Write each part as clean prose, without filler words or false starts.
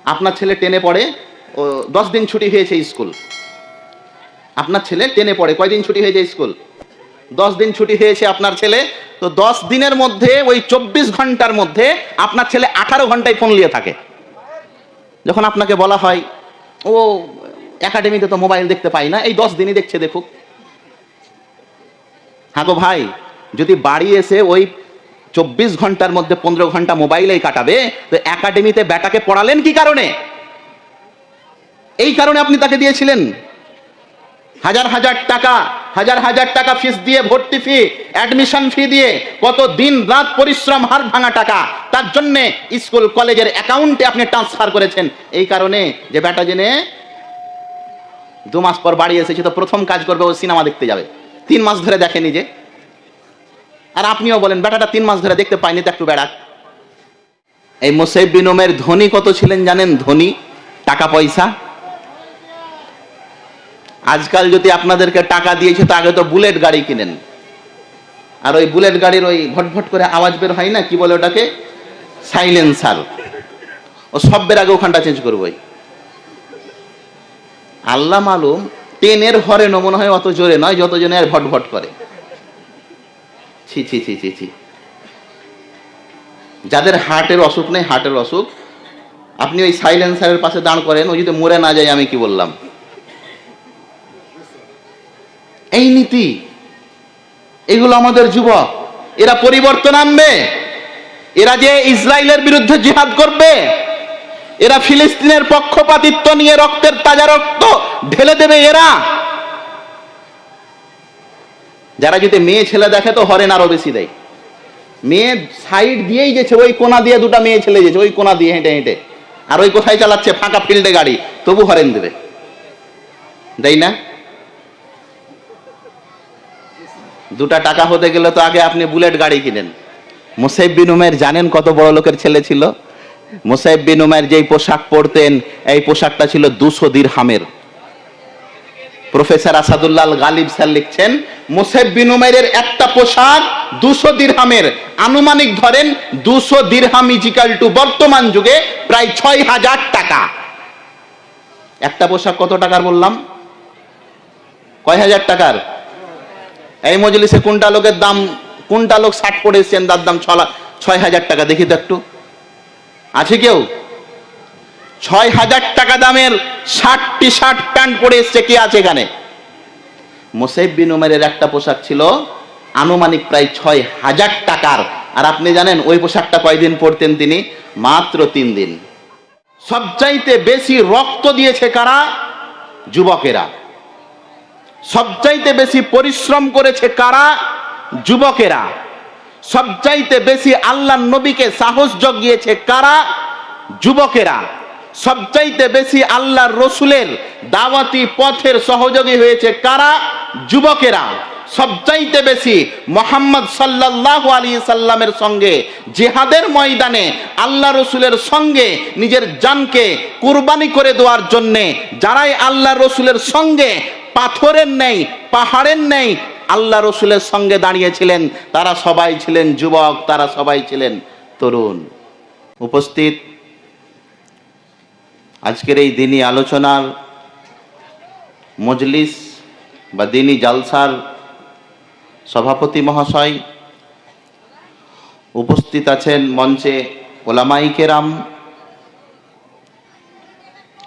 আপনার ছেলে 10-এ পড়ে, ও 10 দিন ছুটি হয়েছে স্কুল। আপনার ছেলে 10-এ পড়ে, কয়দিন ছুটি হয়েছে স্কুল? 10 দিন ছুটি হয়েছে আপনার ছেলে। তো 10 দিনের মধ্যে ওই 24 ঘন্টার মধ্যে আপনার ছেলে 18 ঘন্টায় ফোন নিয়ে থাকে। যখন আপনাকে বলা হয় ও একাডেমিতে তো মোবাইল দেখতে পাই না, এই 10 দিনই দেখছে, দেখুক। হ্যাঁ গো ভাই, যদি বাড়ি এসে ওই 24 ঘন্টার মধ্যে 15 ঘন্টা মোবাইলেই কাটাবে, তো একাডেমিতে বেটাকে পড়ালেন কি কারণে? এই কারণে আপনি তাকে দিয়েছিলেন হাজার হাজার টাকা ফিস দিয়ে, ভর্তি ফি, অ্যাডমিশন ফি দিয়ে, কত দিন রাত পরিশ্রম, হাড় ভাঙা টাকা, তার জন্য স্কুল কলেজের অ্যাকাউন্টে আপনি ট্রান্সফার করেছেন। এই কারণে যে বেটা জেনে 2 মাস পর বাড়ি এসেছে, তো প্রথম কাজ করবে ও সিনেমা দেখতে যাবে। 3 মাস ধরে দেখেনি যে। আর আপনিও বলেন বেটাটা 3 মাস ধরে দেখতে পায়নি, তো একটু বেড়াক। এই মুসাইব বিন উমাইর ধনী কত ছিলেন জানেন? ধনী, টাকা পয়সা। আজকাল যদি আপনাদেরকে টাকা দিয়েছে, তো আগে তো বুলেট গাড়ি কিনেন। আর ওই বুলেট গাড়ির ওই ভটভট করে আওয়াজ বের হয় না, কি বলে ওটাকে? সাইলেন্সার। ও সবের আগে ওখানটা চেঞ্জ করবোই। আল্লাহ মালুম, 10-এর হরেনও মনে হয় অত জোরে নয় যত জনে আর ভটভট করে। ছি ছি ছি ছি ছি। যাদের হার্টের অসুখ নেই, হার্টের অসুখ, আপনি ওই সাইলেন্সারের পাশে দাঁড় করেন, ও যদি মরে না যায়, আমি কি বললাম? এই নীতি, এগুলো আমাদের যুবক, এরা পরিবর্তন আনবে। এরা যে ইসরায়েলের বিরুদ্ধে জিহাদ করবে, এরা ফিলিস্তিনের পক্ষপাতিত্ব নিয়ে রক্তের তাজা রক্ত ঢেলে দেবে। এরা যারা যদি মেয়ে ছেলে দেখে, তো হরেন আরো বেশি দেয়। মেয়ে সাইড দিয়েই গেছে, ওই কোনা দিয়ে 2টা মেয়ে ছেলে গেছে, ওই কোনা দিয়ে হেঁটে হেঁটে, আর ওই কোথায় চালাচ্ছে? ফাঁকা ফিল্ডে গাড়ি, তবু হরেন দেবে, দেয় না? 2টা টাকা হতে গেলে তো আগে আপনি বুলেট গাড়ি কিনেন। মুসাইব বিন উমাইর জানেন কত বড় লোকের ছেলে ছিল? মুসাইব বিন উমাইর যেই পোশাক পরতেন, এই পোশাকটা ছিল 200 দিরহামের। প্রফেসর আসাদুল্লাহ আল গালিব স্যার লিখছেন, মুসাইব বিন উমাইরের একটা পোশাক 200 দিরহামের। আনুমানিক ধরেন 200 দিরহাম ইজিক্যাল টু বর্তমান যুগে প্রায় 6000 টাকা। একটা পোশাক কত টাকার বললাম? কয় হাজার টাকার? এই মজলিসে কোনটা লোকের দাম, কোনটা লোক শার্ট পরে এসছেন তার দাম 6000 টাকা? দেখি তো একটু, আছে কেউ? 6000 টাকা দামের শার্ট, টি শার্ট, প্যান্ট পরে এসছে কে আছে এখানে? মুসাইব বিন উমাইরের একটা পোশাক ছিল আনুমানিক প্রায় 6000 টাকার। আর আপনি জানেন ওই পোশাকটা কয়দিন পরতেন তিনি? মাত্র 3 দিন। সবচাইতে বেশি রক্ত দিয়েছে কারা? যুবকেরা। সবচাইতে বেশি পরিশ্রম করেছে কারা? যুবকেরা। সবচাইতে বেশি আল্লাহর নবীকে সাহস জগিয়েছে কারা? যুবকেরা। সবচাইতে বেশি আল্লাহর রসুলের দাওয়াতি পথের সহযোগী হয়েছে কারা? যুবকেরা। সবচাইতে বেশি মুহাম্মদ সাল্লাল্লাহু আলাইহি সাল্লামের সঙ্গে জিহাদের ময়দানে আল্লাহ রসুলের সঙ্গে নিজের জানকে কুরবানি করে দেওয়ার জন্যে যারাই আল্লাহ রসুলের সঙ্গে পাথরের নেই, পাহাড়ের নেই, আল্লাহ রসুলের সঙ্গে দাঁড়িয়েছিলেন, তারা সবাই ছিলেন যুবক, তারা সবাই ছিলেন তরুণ। উপস্থিত আজকের এই দিনী আলোচনার মজলিস বা দিনী জালসার সভাপতি মহাশয়, উপস্থিত আছেন মঞ্চে ওলামায়ে কেরাম,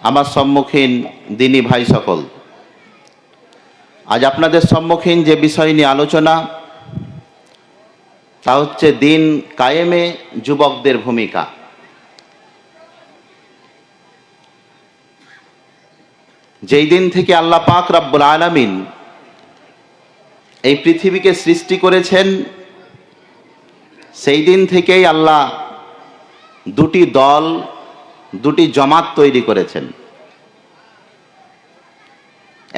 আমার সম্মুখীন দিনী ভাই সকল। আজ আপনাদের সম্মুখীন যে বিষয় নিয়ে আলোচনা, তা হচ্ছে দিন কায়েমে যুবকদের ভূমিকা। যেই দিন থেকে আল্লাহ পাক রব্বুল আলামিন এই পৃথিবীকে সৃষ্টি করেছেন, সেই দিন থেকেই আল্লাহ 2টি দল, 2টি জামাত তৈরি করেছেন।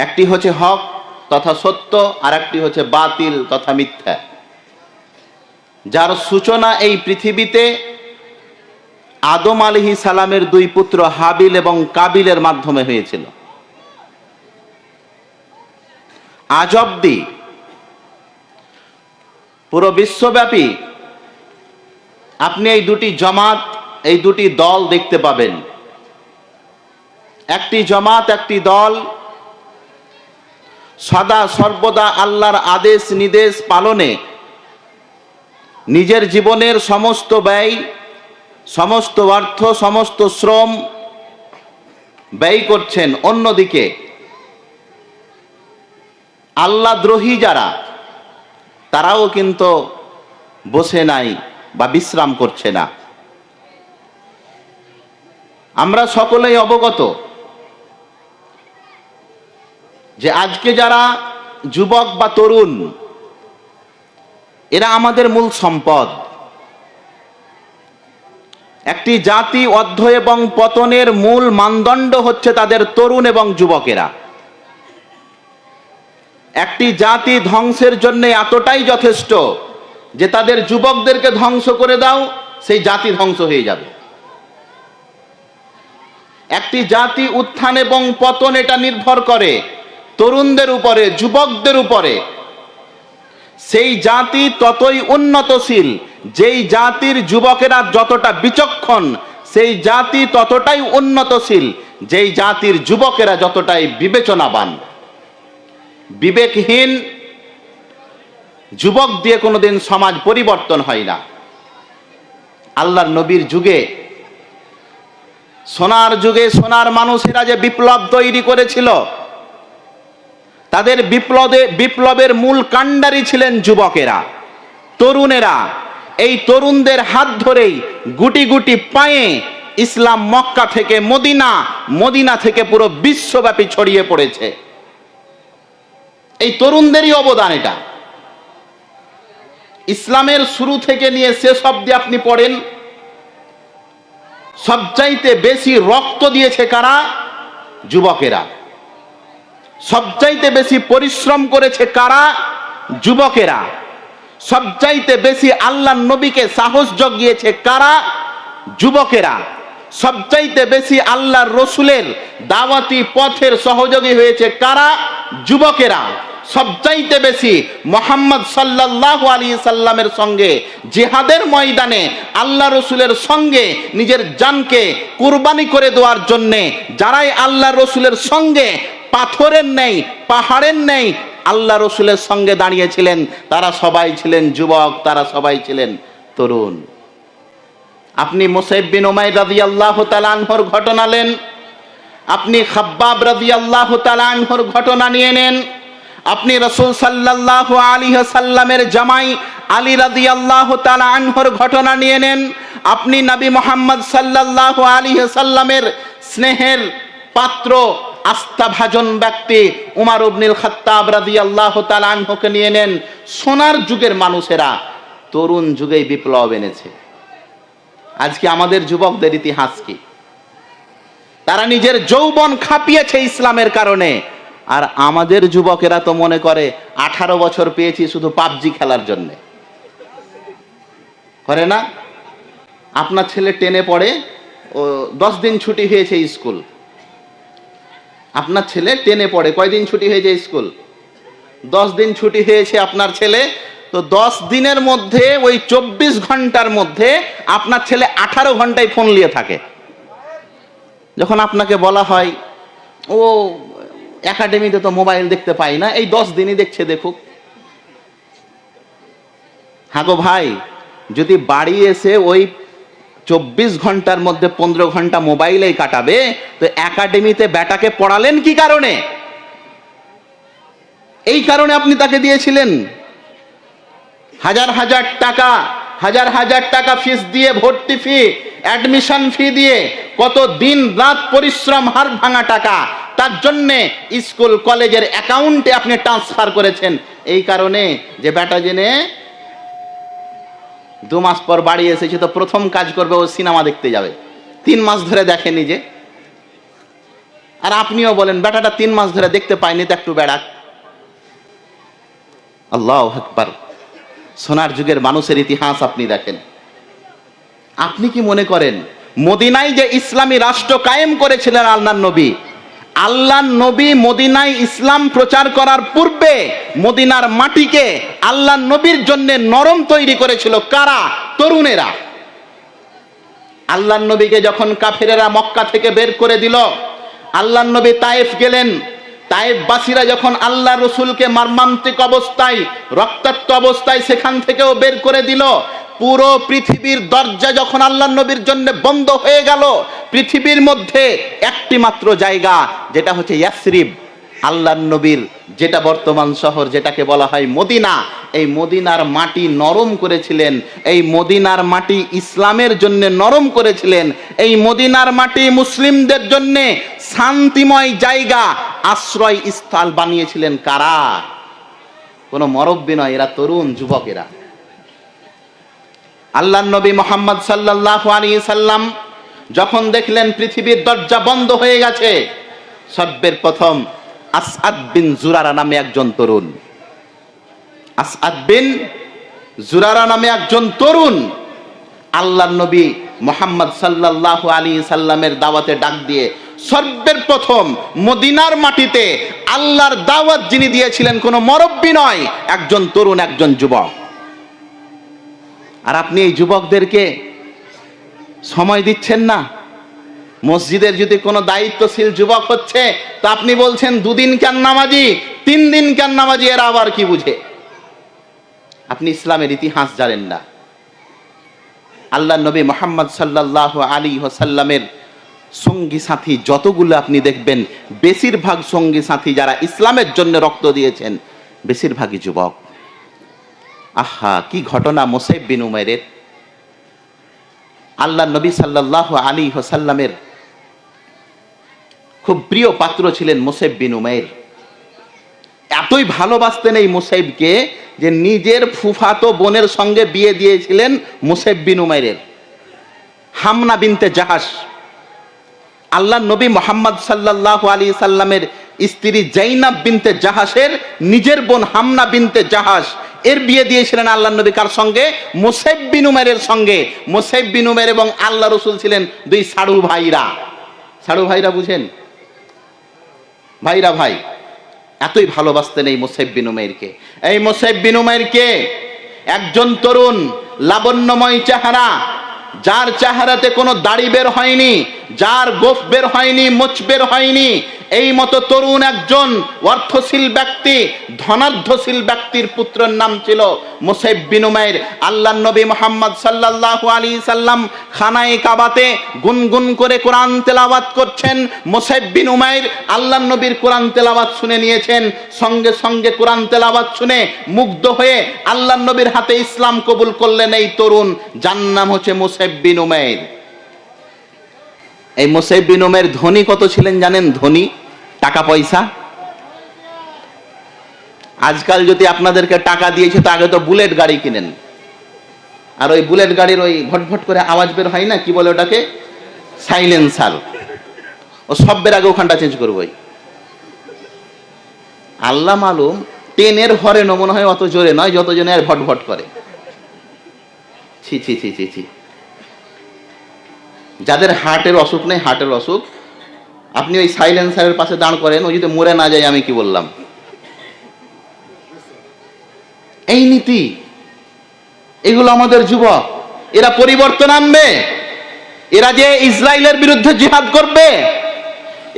একটি হচ্ছে হক তথা সত্য, আর একটি হচ্ছে বাতিল তথা মিথ্যা, যার সূচনা এই পৃথিবীতে আদম আলাইহিস সালামের 2 পুত্র হাবিল এবং কাবিলের মাধ্যমে হয়েছিল। আজ অব্দি পুরো বিশ্বব্যাপী আপনি এই 2টি জামাত, এই 2টি দল দেখতে পাবেন। একটি জামাত, একটি দল সদা সর্বদা আল্লাহর আদেশ নির্দেশ পালনে নিজের জীবনের সমস্ত ব্যয়, সমস্ত অর্থ, সমস্ত শ্রম ব্যয় করছেন। অন্যদিকে আল্লাহদ্রোহী যারা, তারাও কিন্তু বসে নাই বা বিশ্রাম করছে না। আমরা সকলেই অবগত যে আজকে যারা যুবক বা তরুণ, এরা আমাদের মূল সম্পদ। একটি জাতি অধ্যয় এবং পতনের মূল মানদণ্ড হচ্ছে তাদের তরুণ এবং যুবকেরা। একটি জাতি ধ্বংসের জন্য এতটাই যথেষ্ট যে তাদের যুবকদেরকে ধ্বংস করে দাও, সেই জাতি ধ্বংস হয়ে যাবে। একটি জাতি উত্থান এবং পতন এটা নির্ভর করে তরুণদের উপরে, যুবকদের উপরে। সেই জাতি ততই উন্নতশীল, যেই জাতির যুবকেরা যতটা বিচক্ষণ, সেই জাতি ততটাই উন্নতশীল, যেই জাতির যুবকেরা যতটাই বিবেচনাবান। বিবেকহীন যুবক দিয়ে কোনোদিন সমাজ পরিবর্তন হয় না। আল্লাহর নবীর যুগে, সোনার যুগে সোনার মানুষেরা যে বিপ্লব তৈরি করেছিল, তাদের বিপ্লবের মূল কাণ্ডারি ছিলেন যুবকেরা, তরুণেরা। এই তরুণদের হাত ধরেই গুটি গুটি পায়ে ইসলাম মক্কা থেকে মদিনা, মদিনা থেকে পুরো বিশ্বব্যাপী ছড়িয়ে পড়েছে। এই তরুণদেরই অবদান এটা। ইসলামের শুরু থেকে নিয়ে শেষ অবধি আপনি পড়েন, সবচাইতে বেশি রক্ত দিয়েছে কারা? যুবকেরা। সবচাইতে বেশি পরিশ্রম করেছে কারা? যুবকেরা। সবচাইতে বেশি আল্লাহর নবীকে সাহস জগিয়েছে কারা? যুবকেরা। সবচাইতে বেশি আল্লাহর রসুলের দাওয়াতি পথের সহযোগী হয়েছে কারা? যুবকেরা। সবচাইতে বেশি মুহাম্মদ সাল্লাল্লাহু আলাইহি সাল্লামের সঙ্গে জিহাদের ময়দানে আল্লাহ রসুলের সঙ্গে নিজের জানকে কুরবানি করে দেওয়ার জন্যে যারাই আল্লাহ রসুলের সঙ্গে পাথরের নেই, পাহাড়ের নেই, আল্লাহ রসুলের সঙ্গে দাঁড়িয়েছিলেন, তারা সবাই ছিলেন যুবক, তারা সবাই ছিলেন তরুণ। আপনি মুসাইব বিন উমাইর রাদিয়াল্লাহু তাআলা আনহুর ঘটনা নেন, আপনি খাব্বাব রাদিয়াল্লাহু তাআলা আনহুর ঘটনা নিয়ে নেন, আপনি রাসূল সাল্লাল্লাহু আলাইহি ওয়াসাল্লামের জামাই আলী রাদিয়াল্লাহু তাআলা আনহুর ঘটনা নিয়ে নেন, আপনি নবী মুহাম্মদ সাল্লাল্লাহু আলাইহি ওয়াসাল্লামের স্নেহের পাত্র, আস্থাভাজন ব্যক্তি উমর ইবনুল খাত্তাব রাদিয়াল্লাহু তাআলা আনহুকে নিয়ে নেন। সোনার যুগের মানুষেরা তরুণ যুগেই বিপ্লব এনেছে। আজকে আমাদের যুবকদের ইতিহাস কি? তারা নিজের যৌবন খাপিয়েছে ইসলামের কারণে, আর আমাদের যুবকেরা তো মনে করে 18 বছর পেয়েছি শুধু পাবজি খেলার জন্য। করে না? আপনার ছেলে 10-এ পড়ে, ও 10 দিন ছুটি হয়েছে স্কুল। আপনার ছেলে 10-এ পড়ে, কয়দিন ছুটি হয়েছে স্কুল? 10 দিন ছুটি হয়েছে আপনার ছেলে। তো 10 দিনের মধ্যে ওই 24 ঘন্টার মধ্যে আপনার ছেলে 18 ঘন্টায় ফোন নিয়ে থাকে। যখন আপনাকে বলা হয় ও একাডেমিতে তো মোবাইল দেখতে পাই না, এই 10 দিনই দেখছে, দেখুক। হ্যাঁ গো ভাই, যদি বাড়ি এসে ওই 24 ঘন্টার মধ্যে 15 ঘন্টা মোবাইলেই কাটাবে, তো একাডেমিতে বেটাকে পড়ালেন কি কারণে? এই কারণে আপনি তাকে দিয়েছিলেন। হাজার হাজার টাকা ফিস দিয়ে, ভর্তি ফি, অ্যাডমিশন ফি দিয়ে, কত দিন রাত পরিশ্রম, হাড় ভাঙা টাকা তার জন্যে স্কুল কলেজের অ্যাকাউন্টে আপনি ট্রান্সফার করেছেন। এই কারণে যে বেটা জেনে 2 মাস পর বাড়ি এসেছে, তো প্রথম কাজ করবে ও সিনেমা দেখতে যাবে। 3 মাস ধরে দেখেনি যে। আর আপনিও বলেন বেটাটা 3 মাস ধরে দেখতে পায়নি, তো একটু বেড়াক। আল্লাহু আকবার। সোনার যুগের মানুষের ইতিহাস আপনি দেখেন। আপনি কি মনে করেন মদিনায় যে ইসলামী রাষ্ট্র কায়েম করেছিলেন আল্লাহর নবী মদিনায় ইসলাম প্রচার করার পূর্বে মদিনার মাটিকে আল্লাহর নবীর জন্য নরম তৈরি করেছিল কারা? তরুণেরা। আল্লাহর নবীকে যখন কাফেরেরা মক্কা থেকে বের করে দিল, আল্লাহর নবী তায়েফ গেলেন। তায়েফবাসীরা যখন আল্লাহ রসুলকে মর্মান্তিক অবস্থায়, রক্তাক্ত অবস্থায় সেখান থেকেও বের করে দিল, পুরো পৃথিবীর দরজা যখন আল্লাহর নবীর জন্য বন্ধ হয়ে গেল, পৃথিবীর মধ্যে একটি মাত্র জায়গা, যেটা হচ্ছে ইয়াসরিব, আল্লাহর নবীর যেটা বর্তমান শহর, যেটাকে বলা হয় মদিনা, এই মদিনার মাটি নরম করেছিলেন। এই মদিনার মাটি ইসলামের জন্য নরম করেছিলেন। এই মদিনার মাটি মুসলিমদের জন্য শান্তিময় জায়গা, আশ্রয় স্থল বানিয়েছিলেন কারা? কোনো মুরব্বি নয়, এরা তরুণ যুবকেরা। আল্লাহর নবী মুহাম্মদ সাল্লাল্লাহু আলাইহি সাল্লাম যখন দেখলেন পৃথিবীর দরজা বন্ধ হয়ে গেছে, সর্বের প্রথম আসআদ বিন জুরারা নামে একজন তরুণ, আসআদ বিন জুরারা নামে একজন তরুণ আল্লাহর নবী মুহাম্মদ সাল্লাল্লাহু আলাইহি সাল্লামের দাওয়াতে ডাক দিয়ে সর্বের প্রথম মদিনার মাটিতে আল্লাহর দাওয়াত যিনি দিয়েছিলেন কোনো মুরব্বি নয়, একজন তরুণ, একজন যুবক। আর আপনি এই যুবকদেরকে সময় দিচ্ছেন না। মসজিদের যদি কোনো দায়িত্বশীল যুবক হচ্ছে, তা আপনি বলছেন 2 দিন কেন নামাজি, 3 দিন কেন নামাজি, এরা আবার কি বুঝে? আপনি ইসলামের ইতিহাস জানেন না। আল্লাহ নবী মুহাম্মদ সাল্লাল্লাহু আলাইহি ওয়াসাল্লামের সঙ্গী সাথী যতগুলো আপনি দেখবেন, বেশিরভাগ সঙ্গী সাথী যারা ইসলামের জন্য রক্ত দিয়েছেন, বেশিরভাগই যুবক। আহা, কি ঘটনা মুসাইব বিন উমাইরের! আল্লাহ নবী সাল্লাল্লাহু আলাইহি ওয়াসাল্লামের খুব প্রিয় পাত্র ছিলেন মুসাইব বিন উমাইর। এতই ভালোবাসতেন এই মুসাইবকে যে নিজের ফুফাতো বোনের সঙ্গে বিয়ে দিয়েছিলেন মুসাইব বিন উমাইরের, হামনা বিনতে জাহাশ। আল্লাহ নবী মুহাম্মদ সাল্লাল্লাহু আলাইহি সাল্লামের স্ত্রী জাইনাব বিনতে জাহাশের নিজের বোন হামনা বিনতে জাহাশ, এর বিয়ে দিয়েছিলেন আল্লাহ নবী কার সঙ্গে? মুসাইব বিন উমাইরের সঙ্গে। মুসাইব বিন উমাইর এবং আল্লাহ রসুল ছিলেন 2 সাড়ু ভাইরা। সাড়ু ভাইরা বুঝেন? ভাইরা ভাই। এতই ভালোবাসতেন এই মুসাইব বিন উমাইরকে। এই মুসাইব বিন উমাইরকে একজন তরুণ, লাবণ্যময় চেহারা, যার চেহারাতে কোনো দাড়ি বের হয়নি, যার গোফ বের হয়নি, মোচ বের হয়নি, এই মতো তরুণ একজন অর্থশীল ব্যক্তি, ধনাঢ্যশীল ব্যক্তির পুত্রের নাম ছিল মুসাইব বিন উমাইর। আল্লাহর নবী মুহাম্মদ সাল্লাল্লাহু আলাইহি সাল্লাম খানায়ে কাবাতে গুনগুন করে কোরআন তেলাওয়াত করছেন। মুসাইব বিন উমাইর আল্লাহর নবীর কোরআন তেলাওয়াত শুনে নিয়েছেন। সঙ্গে সঙ্গে কোরআন তেলাওয়াত শুনে মুগ্ধ হয়ে আল্লাহর নবীর হাতে ইসলাম কবুল করলেন এই তরুণ, যার নাম হচ্ছে মুসাইব বিন উমাইর। এই মুসাইব বিন উমাইর ধনী কত ছিলেন জানেন? ধনী, টাকা পয়সা। আজকাল যদি আপনাদেরকে টাকা দিয়েছে, তো আগে তো বুলেট গাড়ি কিনেন, আর ওই বুলেট গাড়ির ওই ভটভট করে আওয়াজ বের হয় না, কি বলে ওটাকে? সাইলেন্সার। ও সবের আগে ওখানটা চেঞ্জ করবো। আল্লাহ মালুম, ট্রেনের হরেনও মনে হয় অত জোরে নয় যত জনে আর ভটভট করে। ছি ছি ছি ছি ছি। যাদের হার্টের অসুখ নেই, হার্টের অসুখ, আপনি ওই সাইলেন্সারের পাশে দাঁড় করেন, ও যদি মরে না যায়, আমি কি বললাম? এই নীতি, এগুলো আমাদের যুবক, এরা পরিবর্তন আনবে। এরা যে ইসরায়েলের বিরুদ্ধে জিহাদ করবে,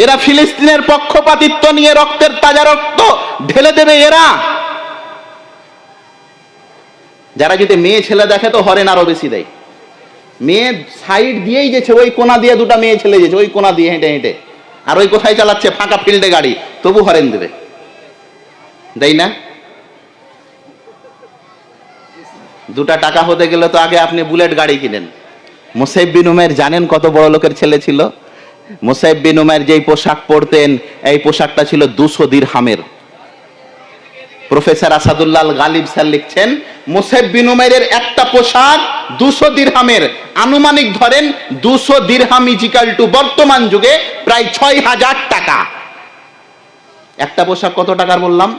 এরা ফিলিস্তিনের পক্ষপাতিত্ব নিয়ে রক্তের তাজা রক্ত ঢেলে দেবে। এরা যারা যদি মেয়ে ছেলে দেখে, তো হরেন আরো বেশি দেয়। মেয়ে সাইড দিয়েই যেছে, ওই কোনা দিয়ে 2টা মেয়ে ছেলে যেছে, ওই কোনা দিয়ে হেঁটে হেঁটে, আর ওই কোথায় চালাচ্ছে? ফাঁকা ফিল্ডে গাড়ি, তবু হরেন দেবে, দেয় না? 2টা টাকা হতে গেলে তো আগে আপনি বুলেট গাড়ি কিনেন। মুসাইব বিন উমাইর জানেন কত বড় লোকের ছেলে ছিল? মুসাইব বিন উমাইর যেই পোশাক পরতেন, এই পোশাকটা ছিল 200 দিরহামের। প্রফেসর আসাদুল্লাহ গালিব স্যার লিখছেন, মুসাইব বিন উমাইরের একটা পোশাক 200 দিরহামের। আনুমানিক ধরেন 200 দিরহাম ইজিক্যাল টু বর্তমান যুগে প্রায় 6000 টাকা। একটা পোশাক কত টাকার বললাম?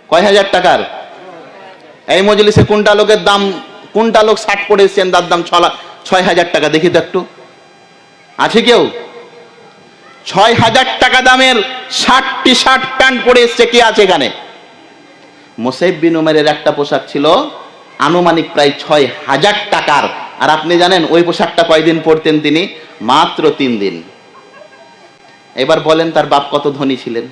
কয় হাজার টাকার? এই মজলিসে কোনটা লোকের দাম, কোনটা লোক শার্ট পরে এসছেন তার দাম 6000 টাকা? দেখি তো একটু, আছে কেউ? 6000 টাকা দামের টি শার্ট প্যান্ট পরে এসছে কে আছে এখানে? মুসাইব বিন উমাইরের একটা পোশাক ছিল আনুমানিক প্রায় 6000 টাকার। আর আপনি জানেন ওই পোশাকটা কয়দিন পরতেন তিনি? মাত্র 3 দিন। এবার বলেন তার বাপ কত ধনী ছিলেন?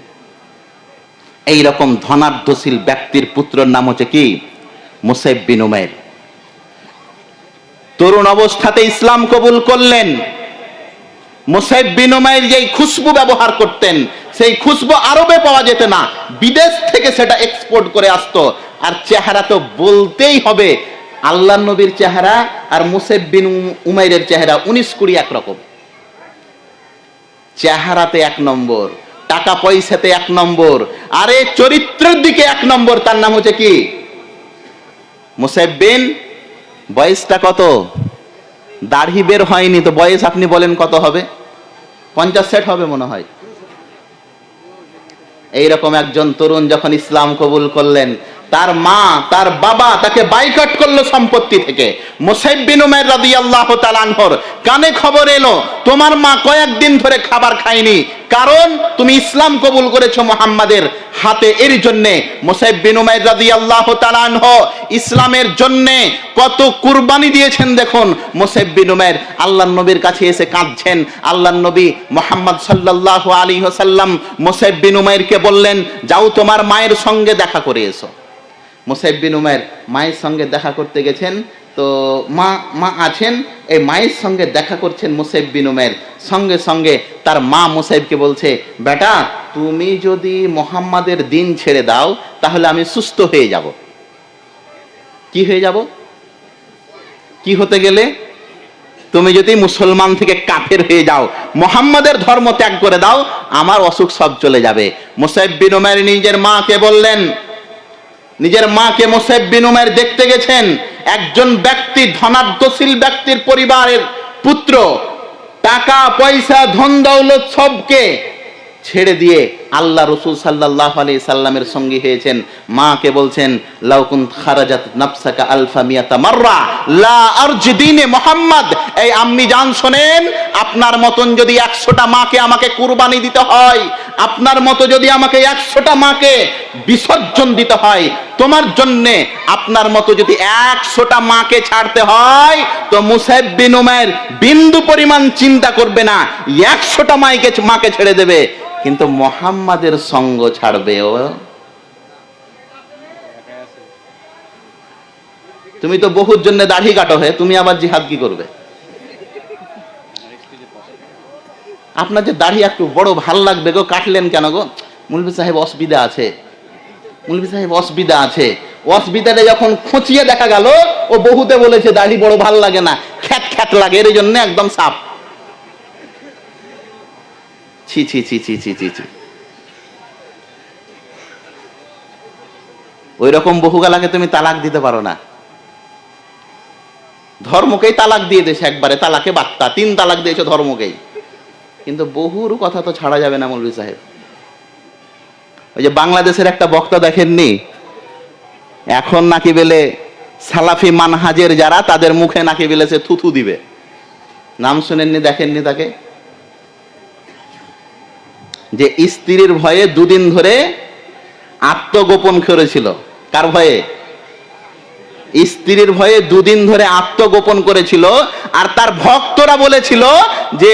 এই রকম ধনাঢ্যশীল ব্যক্তির পুত্রের নাম হচ্ছে কি? মুসাইব বিন উমাইর। তরুণ অবস্থাতে ইসলাম কবুল করলেন। মুসাইব বিন উমাইর যেই খুশবু ব্যবহার করতেন, সেই খুশবু আরবে পাওয়া যেত না, বিদেশ থেকে সেটা এক্সপোর্ট করে আসতো। আর চেহারা তো বলতেই হবে, আল্লাহ নবীর চেহারা আর মুসাইব বিন উমাইরের চেহারা 19-20 একরকম। চেহারাতে 1 নম্বর, টাকা পয়সাতে 1 নম্বর, আরে চরিত্রের দিকে 1 নম্বর। তার নাম হচ্ছে কি? মুসাইব বিন। বয়সটা কত? দাড়ি বের হয়নি তো বয়স আপনি বলেন কত হবে? 50-60 হবে মনে হয়। এইরকম একজন তরুণ যখন ইসলাম কবুল করলেন, তার মা তার বাবা তাকে বাইকট করলো সম্পত্তি থেকে। মুসাইব বিন উমাইর রাদিয়াল্লাহু তাআলা আনহুর কানে খবর এলো, তোমার মা কয়েকদিন ধরে খাবার খায়নি, কারণ তুমি ইসলাম কবুল করেছো মুহাম্মাদের হাতে। এর জন্য মুসাইব বিন উমাইর রাদিয়াল্লাহু তাআলা আনহু ইসলামের জন্য কত কুরবানি দিয়েছেন দেখুন। মুসাইব বিন উমাইর আল্লাহর নবীর কাছে এসে কাঁদছেন। আল্লাহর নবী মুহাম্মদ সাল্লাল্লাহু আলাইহি ওয়াসাল্লাম মুসাইব বিন উমাইরকে বললেন, যাও তোমার মায়ের সঙ্গে দেখা করে এসো। মুসাইব বিন উমাইর মায়ের সঙ্গে দেখা করতে গেছেন, তো মা আছেন, এই মায়ের সঙ্গে দেখা করছেন মুসাইব বিন উমাইর। সঙ্গে সঙ্গে তার মা মুসাইবকে বলছে, বেটা তুমি যদি মুহাম্মাদের দিন ছেড়ে দাও তাহলে আমি সুস্থ হয়ে যাব। কি হয়ে যাব? কি হতে গেলে? তুমি যদি মুসলমান থেকে কাফের হয়ে যাও, মুহাম্মাদের ধর্ম ত্যাগ করে দাও, আমার অসুখ সব চলে যাবে। মুসাইব বিন উমাইর নিজের মাকে বললেন, নিজের মাকে মুসাইব বিন উমাইর দেখতে গেছেন। একজন ব্যক্তি, ধনাঢ্যশীল ব্যক্তির পরিবারের পুত্র, টাকা পয়সা ধন দৌলত সবকে ছেড়ে দিয়ে আল্লাহ রাসূল সাল্লাল্লাহু আলাইহি সাল্লামের সঙ্গী হয়েছেন। মাকে বলছেন, লাউ কুনত খারাজাত নাফসাকা আলফা মিয়াতা মাররা লা আরজি দীনে মুহাম্মদ। এই আম্মি জান শোনেন, আপনার মতন যদি 100টা মাকে আমাকে কুরবানি দিতে হয়, আপনার মতো যদি আমাকে 100টা মাকে বিসর্জন দিতে হয়, তোমার জন্য আপনার মতো যদি 100টা মাকে ছাড়তে হয়, তো মুসাইব বিন উমাইর বিন্দু পরিমাণ চিন্তা করবে না, 100টা মাকে ছেড়ে দেবে, কিন্তু মুহাম্মাদের সঙ্গ ছাড়বে ও। তুমি তো বহুর জন্য দাড়ি কাটো, হয়ে তুমি আবার জিহাদ কি করবে? আপনার যে দাড়ি একটু বড় ভাল লাগবে গো, কাটলেন কেন গো? মুলবি সাহেব অসুবিধা আছে, মুলবি সাহেব অসুবিধা আছে। অসুবিধাটা যখন খোঁচিয়ে দেখা গেল, ও বহুতে বলেছে দাড়ি বড় ভাল লাগে না, খ্যাত খ্যাত লাগে, এর জন্য একদম সাপ। ছি ছি ছি ছি ছি ছি ছি। ওই রকম বহুগালাকে তুমি তালাক দিতে পারো না। ধর্মকেই তালাক দিয়ে দিয়েছে, একবারে তালাকে বাত্তা, 3 তালাক দিয়েছে ধর্মকেই। কিন্তু বহুর কথা তো ছাড়া যাবে না মৌলভী সাহেব। ওই যে বাংলাদেশের একটা বক্তা দেখেননি, এখন নাকি বেলে সালাফি মানহাজের যারা, তাদের মুখে নাকি বেলে সে থুথু দিবে। নাম শুনেননি, দেখেননি তাকে? যে স্ত্রীর ভয়ে 2 দিন ধরে আত্মগোপন করেছিল। কার ভয়ে? স্ত্রীর ভয়ে 2 দিন ধরে আত্মগোপন করেছিল। আর তার ভক্তরা বলেছিল যে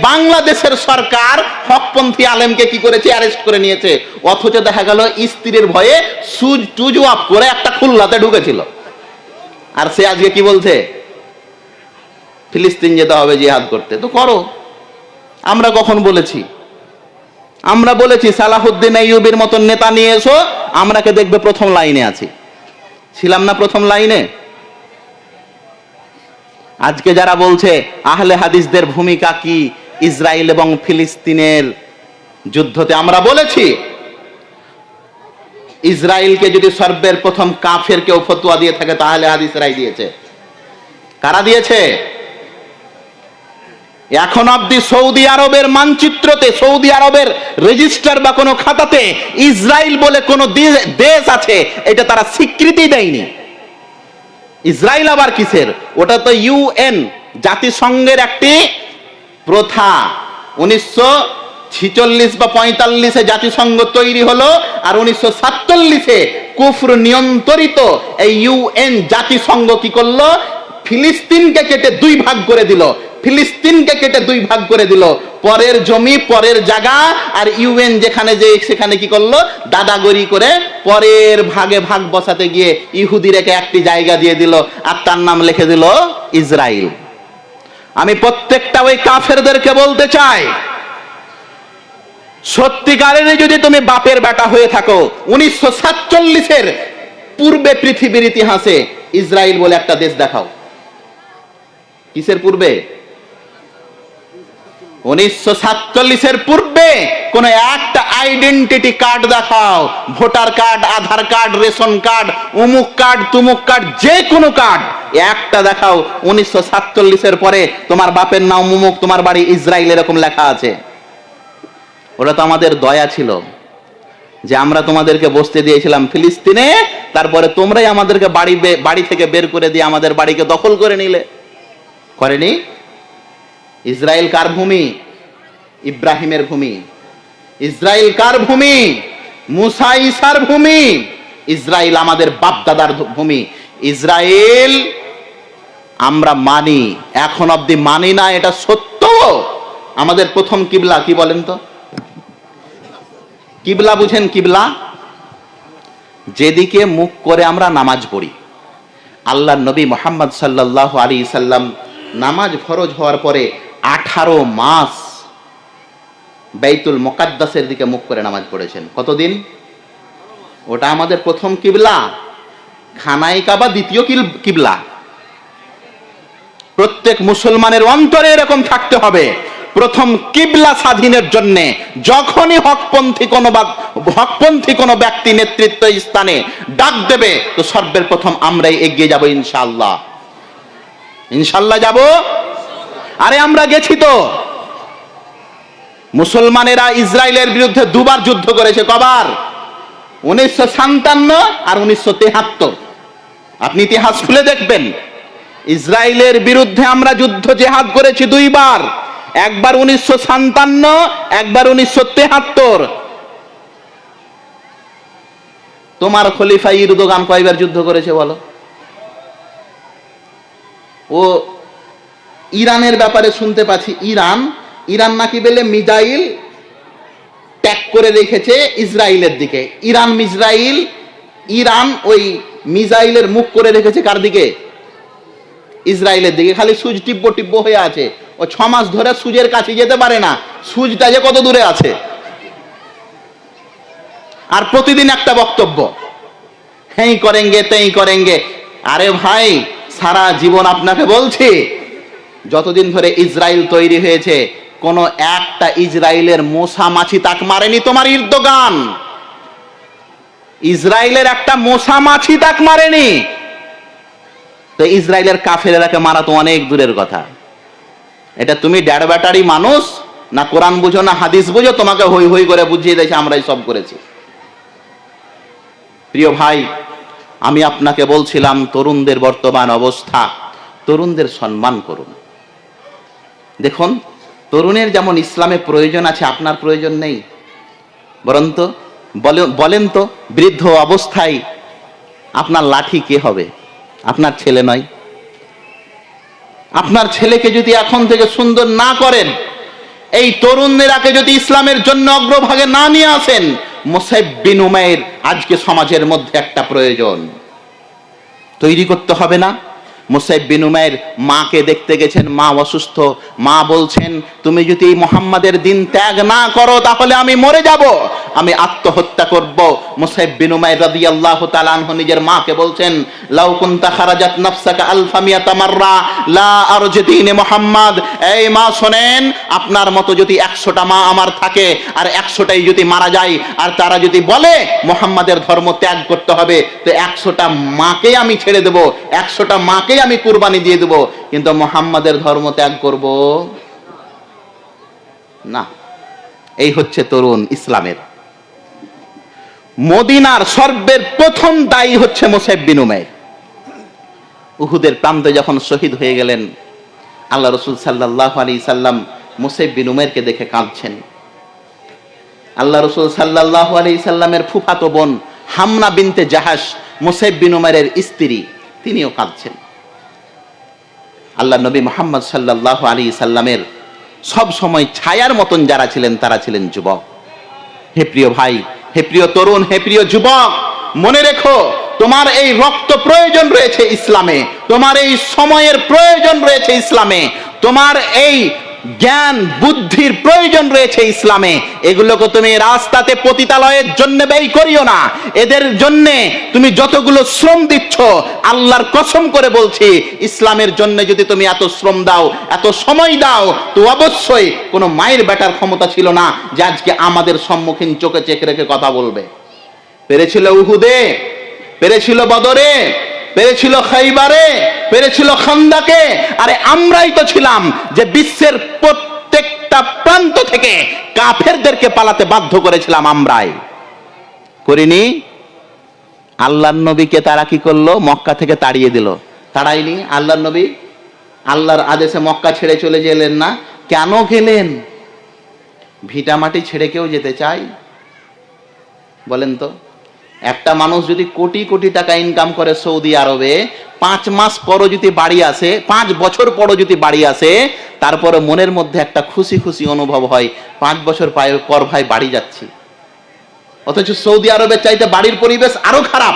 বাংলাদেশের সরকার হকপন্থী আলেমকে কি করেছে, অ্যারেস্ট করে নিয়েছে। অথচ দেখা গেল স্ত্রীর ভয়ে সুজ টুজ অফ করে একটা খুলনাতে ঢুকেছিল। আর সে আজকে কি বলছে? ফিলিস্তিন যেতে হবে জিহাদ করতে। তো করো। আমরা কখন বলেছি? আমরা বলেছি সালাহুদ্দিন আইয়ুবের মতন নেতা নিয়ে এসো, আমরাকে দেখবে প্রথম লাইনে আছি। ছিলাম না প্রথম লাইনে? আজকে যারা বলছে আহলে হাদিসদের ভূমিকা কি ইসরায়েল এবং ফিলিস্তিনের যুদ্ধতে, আমরা বলেছি ইসরায়েলকে যদি সর্বের প্রথম কাফের কেউ ফতোয়া দিয়ে থাকে তাহলে হাদিসরাই দিয়েছে। কারা দিয়েছে? এখন অব্দি সৌদি আরবের মানচিত্রতে, সৌদি আরবের রেজিস্টার বা কোনো খাতাতে ইসরায়েল বলে কোনো দেশ আছে এটা তারা স্বীকৃতি দেয়নি। ইসরায়েল আবার কিসের? ওটা তো ইউএন, জাতিসংঘের একটি প্রথা। 1946 বা 45-এ জাতিসংঘ তৈরি হলো, আর 1947-এ কুফর নিয়ন্ত্রিত এই ইউএন জাতিসংঘ কি করলো? ফিলিস্তিনকে কেটে 2 ভাগ করে দিল। ফিলিস্তিনকে কেটে দুই ভাগ করে দিল, পরের জমি পরের জায়গা, আর ইউএন যেখানে যে সেখানে কি করলো, দাদাগিরি করে পরের ভাগে ভাগ বসাতে গিয়ে ইহুদিরাকে একটি জায়গা দিয়ে দিল, আর তার নাম লিখে দিল ইসরায়েল। আমি প্রত্যেকটা ওই কাফেরদেরকে বলতে চাই, সত্যিকারের যদি তুমি বাপের বেটা হয়ে থাকো, 1947-এর পূর্বে পৃথিবীর ইতিহাসে ইসরায়েল বলে একটা দেশ দেখাও। কিসের পূর্বে? 1947-এর পূর্বে কোন একটা আইডেন্টিটি কার্ড দেখাও, voter card, Aadhaar card, ration card, উমুক কার্ড, তুমুক কার্ড, যে কোনো কার্ড একটা দেখাও 1947-এর পরে তোমার বাপের নাম উমুক, তোমার বাড়ি ইসরায়েল এরকম লেখা আছে। ওটা তো আমাদের দয়া ছিল যে আমরা তোমাদেরকে বসতে দিয়েছিলাম ফিলিস্তিনে, তারপরে তোমরাই আমাদেরকে বাড়ি থেকে বের করে দিয়ে আমাদের বাড়িকে দখল করে নিলে। করেনি? ইসরায়েল কার ভূমি? ইব্রাহিমের ভূমি। ইসরায়েল কার ভূমি? মুসা ঈসার ভূমি। ইসরায়েল আমাদের বাপ দাদার ভূমি। ইসরায়েল আমরা মানি, এখন অব্দি মানি না, এটা সত্য। আমাদের প্রথম কিবলা কি বলেন তো? কিবলা বুঝেন? কিবলা যেদিকে মুখ করে আমরা নামাজ পড়ি। আল্লাহর নবী মুহাম্মদ সাল্লাল্লাহু আলাইহি সাল্লাম নামাজ ফরজ হওয়ার পরে 18 মাস বাইতুল মুকাদ্দাসের দিকে মুখ করে নামাজ পড়েছেন। কতদিন? ওটা আমাদের প্রথম কিবলা। খানায়ে কাবা দ্বিতীয় কিবলা। প্রত্যেক মুসলমানের অন্তরে এরকম থাকতে হবে। প্রথম কিবলা স্বাধীনের জন্য যখনই হকপন্থী কোনো ব্যক্তি নেতৃত্ব স্থানে ডাক দেবে, তো সর্বের প্রথম আমরাই এগিয়ে যাব ইনশাআল্লাহ। ইনশাআল্লাহ যাব। আরে আমরা গেছি তো। মুসলমানেরা ইসরায়েলের বিরুদ্ধে দুবার যুদ্ধ করেছে। কবার? 1957 আর 1973। আপনি ইতিহাস খুলে দেখবেন, ইসরায়েলের বিরুদ্ধে আমরা যুদ্ধ জেহাদ করেছি দুইবার। একবার 1957, একবার 1973। তোমার খলিফা ইরদোগান কয়বার যুদ্ধ করেছে বলো? ও ইরানের ব্যাপারে শুনতে পাচ্ছি, ইরান নাকি বলে মিসাইল ট্যাগ করে রেখেছে ইসরায়েলের দিকে। ইরান ওই মিসাইলের মুখ করে রেখেছে কার দিকে? ইসরায়েলের দিকে। খালি সুজ টিব্ব হয়ে আছে। ও 6 মাস ধরে সুজের কাছে যেতে পারে না, সুজটা যে কত দূরে আছে। আর প্রতিদিন একটা বক্তব্য, হেই করেঙ্গে তেই করেঙ্গে। আরে ভাই, সারা জীবন আপনাকে বলছি, যতদিন ধরে ইসরায়েল তৈরি হয়েছে কোন একটা ইসরায়েলের মশা মাছি তাক মারেনি তোমার ইরদোগান। ইসরায়েলের একটা মশা মাছি তাক মারেনি। তো ইসরায়েলের কাফেররাকে মারা তো অনেক দূরের কথা। এটা তুমি ড্যাড ব্যাটারি মানুষ, না কোরআন বুঝো না হাদিস বুঝো, তোমাকে হই হই করে বুঝিয়ে দিয়েছে আমরাই সব করেছি। প্রিয় ভাই, আমি আপনাকে বলছিলাম তরুণদের বর্তমান অবস্থা, তরুণদের সম্মান করুন। দেখুন, তরুণের যেমন ইসলামে প্রয়োজন আছে, আপনার প্রয়োজন নেই। বরঞ্চ বলেন তো, বৃদ্ধ অবস্থায় আপনার লাঠি কে হবে? আপনার ছেলে নয়? আপনার ছেলেকে যদি এখন থেকে সুন্দর না করেন, এই তরুণদেরকে যদি ইসলামের জন্য অগ্রভাগে না নিয়ে আসেন, মুসাইব বিন উমাইর আজকে সমাজের মধ্যে একটা প্রয়োজন তৈরি করতে হবে না? মুসাইব বিন উমাইর মাকে দেখতে গেছেন, মা অসুস্থ। মা বলছেন, তুমি যদি মুহাম্মাদের দিন ত্যাগ না করো তাহলে আমি মরে যাব, আমি আত্মহত্যা করব। মুসাইব বিন উমাইর রাদিয়াল্লাহু তাআলা আনহু নিজের মাকে বলছেন, লাউ কুনতা খারাজাত নাফসাকা আলফা মিয়াতা মাররা লা আরজিদিনে মুহাম্মদ। এই মা শোনেন, আপনার মতো যদি 100টা মা আমার থাকে, আর 100টাই যদি মারা যায়, আর তারা যদি বলে মুহাম্মাদের ধর্ম ত্যাগ করতে হবে, তো 100টা মাকে আমি ছেড়ে দেব, 100টা মাকে আমি কুরবানি দিয়ে দেব, কিন্তু মুহাম্মাদের ধর্ম ত্যাগ করব না। এই হচ্ছে তরুণ ইসলামের। মদিনার সর্বের প্রথম দায়ী হচ্ছে মুসাইব বিন উমাইর। উহুদের প্রান্তে যখন শহীদ হয়ে গেলেন, আল্লাহ রাসূল সাল্লাল্লাহু আলাইহি সাল্লাম মুসাইব বিন উমাইরকে দেখে কাঁদছেন। আল্লাহ রাসূল সাল্লাল্লাহু আলাইহি সাল্লামের ফুফাতো বোন হামনা বিনতে জাহাশ, মুসাইব বিন উমাইরের স্ত্রী, তিনিও কাঁদছেন। আল্লাহ নবী মুহাম্মদ সাল্লাল্লাহু আলাইহি সাল্লামের সব সময় ছায়ার মতন যারা ছিলেন তারা ছিলেন যুবক। হে প্রিয় ভাই, হে প্রিয় তরুণ, হে প্রিয় যুবক, মনে রেখো তোমার এই রক্ত প্রয়োজন রয়েছে ইসলামে, তোমার এই সময়ের প্রয়োজন রয়েছে ইসলামে, তোমার এই জ্ঞান বুদ্ধির প্রয়োজন রয়েছে ইসলামে। এগুলোকে তুমি রাস্তাতে পতিতালয়ের জন্য ব্যয় করিও না। এদের জন্য তুমি যতগুলো শ্রম দিচ্ছ, আল্লাহর কসম করে বলছি, ইসলামের জন্য যদি তুমি এত শ্রম দাও, এত সময় দাও, তো অবশ্যই কোনো মায়ের বেটার ক্ষমতা ছিল না যে আজকে আমাদের সম্মুখীন চোখে চেক রেখে কথা বলবে। পেরেছিল উহুদে, পেরেছিল বদরে, পেরেছিল খাইবারে, পেরেছিল খান্দাকে। আরে আমরাই তো ছিলাম যে বিশ্বের প্রত্যেকটা প্রান্ত থেকে কাফেরদেরকে পালাতে বাধ্য করেছিলাম, আমরাই করিনি? আল্লাহর নবীকে তারা কি করলো? মক্কা থেকে তাড়িয়ে দিল। তাড়াইনি? আল্লাহর নবী আল্লাহর আদেশে মক্কা ছেড়ে চলে গেলেন না। কেন গেলেন? ভিটামাটি ছেড়ে কেউ যেতে চায়? বলেন তো। একটা মানুষ যদি কোটি কোটি টাকা ইনকাম করে সৌদি আরবে, 5 মাস পরও যদি বাড়ি আসে, 5 বছর পরও যদি বাড়ি আসে, তারপরে মনের মধ্যে একটা খুশি খুশি অনুভব হয়, 5 বছর পর ভাই বাড়ি যাচ্ছি। অথচ সৌদি আরবের চাইতে বাড়ির পরিবেশ আরো খারাপ।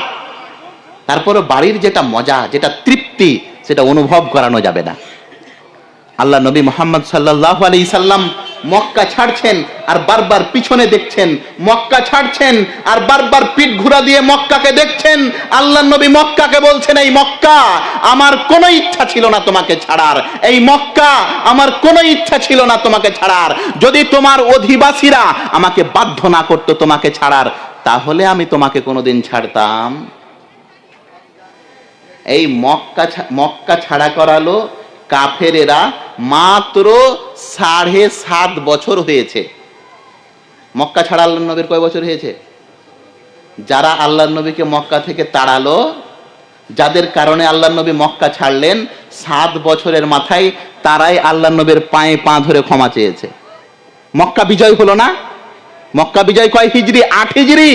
তারপরে বাড়ির যেটা মজা, যেটা তৃপ্তি, সেটা অনুভব করানো যাবে না। আল্লাহ নবী মুহাম্মদ সাল্লাল্লাহু আলাইহি সাল্লাম মক্কা ছাড়ছেন আর বারবার পিছনে দেখছেন, মক্কা ছাড়ছেন আর বারবার পিঠ ঘুরা দিয়ে মক্কাকে দেখছেন। আল্লাহ নবী মক্কাকে বলছেন, এই মক্কা, আমার কোনো ইচ্ছা ছিল না তোমাকে ছাড়ার। এই মক্কা, আমার কোনো ইচ্ছা ছিল না তোমাকে ছাড়ার। যদি তোমার অধিবাসীরা আমাকে বাধ্য না করতো তোমাকে ছাড়ার, তাহলে আমি তোমাকে কোনোদিন ছাড়তাম? এই মক্কা ছাড়া করালো কাফেরেরা মাত্র 7.5 বছর হয়েছে। মক্কা ছাড়া আল্লাহ নবীর কয় বছর হয়েছে? যারা আল্লাহ নবীকে মক্কা থেকে তাড়ালো, যাদের কারণে আল্লাহ নবী মক্কা ছাড়লেন, 7 বছরের মাথায় তারাই আল্লাহ নবীর পায়ে পা ধরে ক্ষমা চেয়েছে। মক্কা বিজয় হলো না? মক্কা বিজয় কয় হিজরি? 8 হিজরি।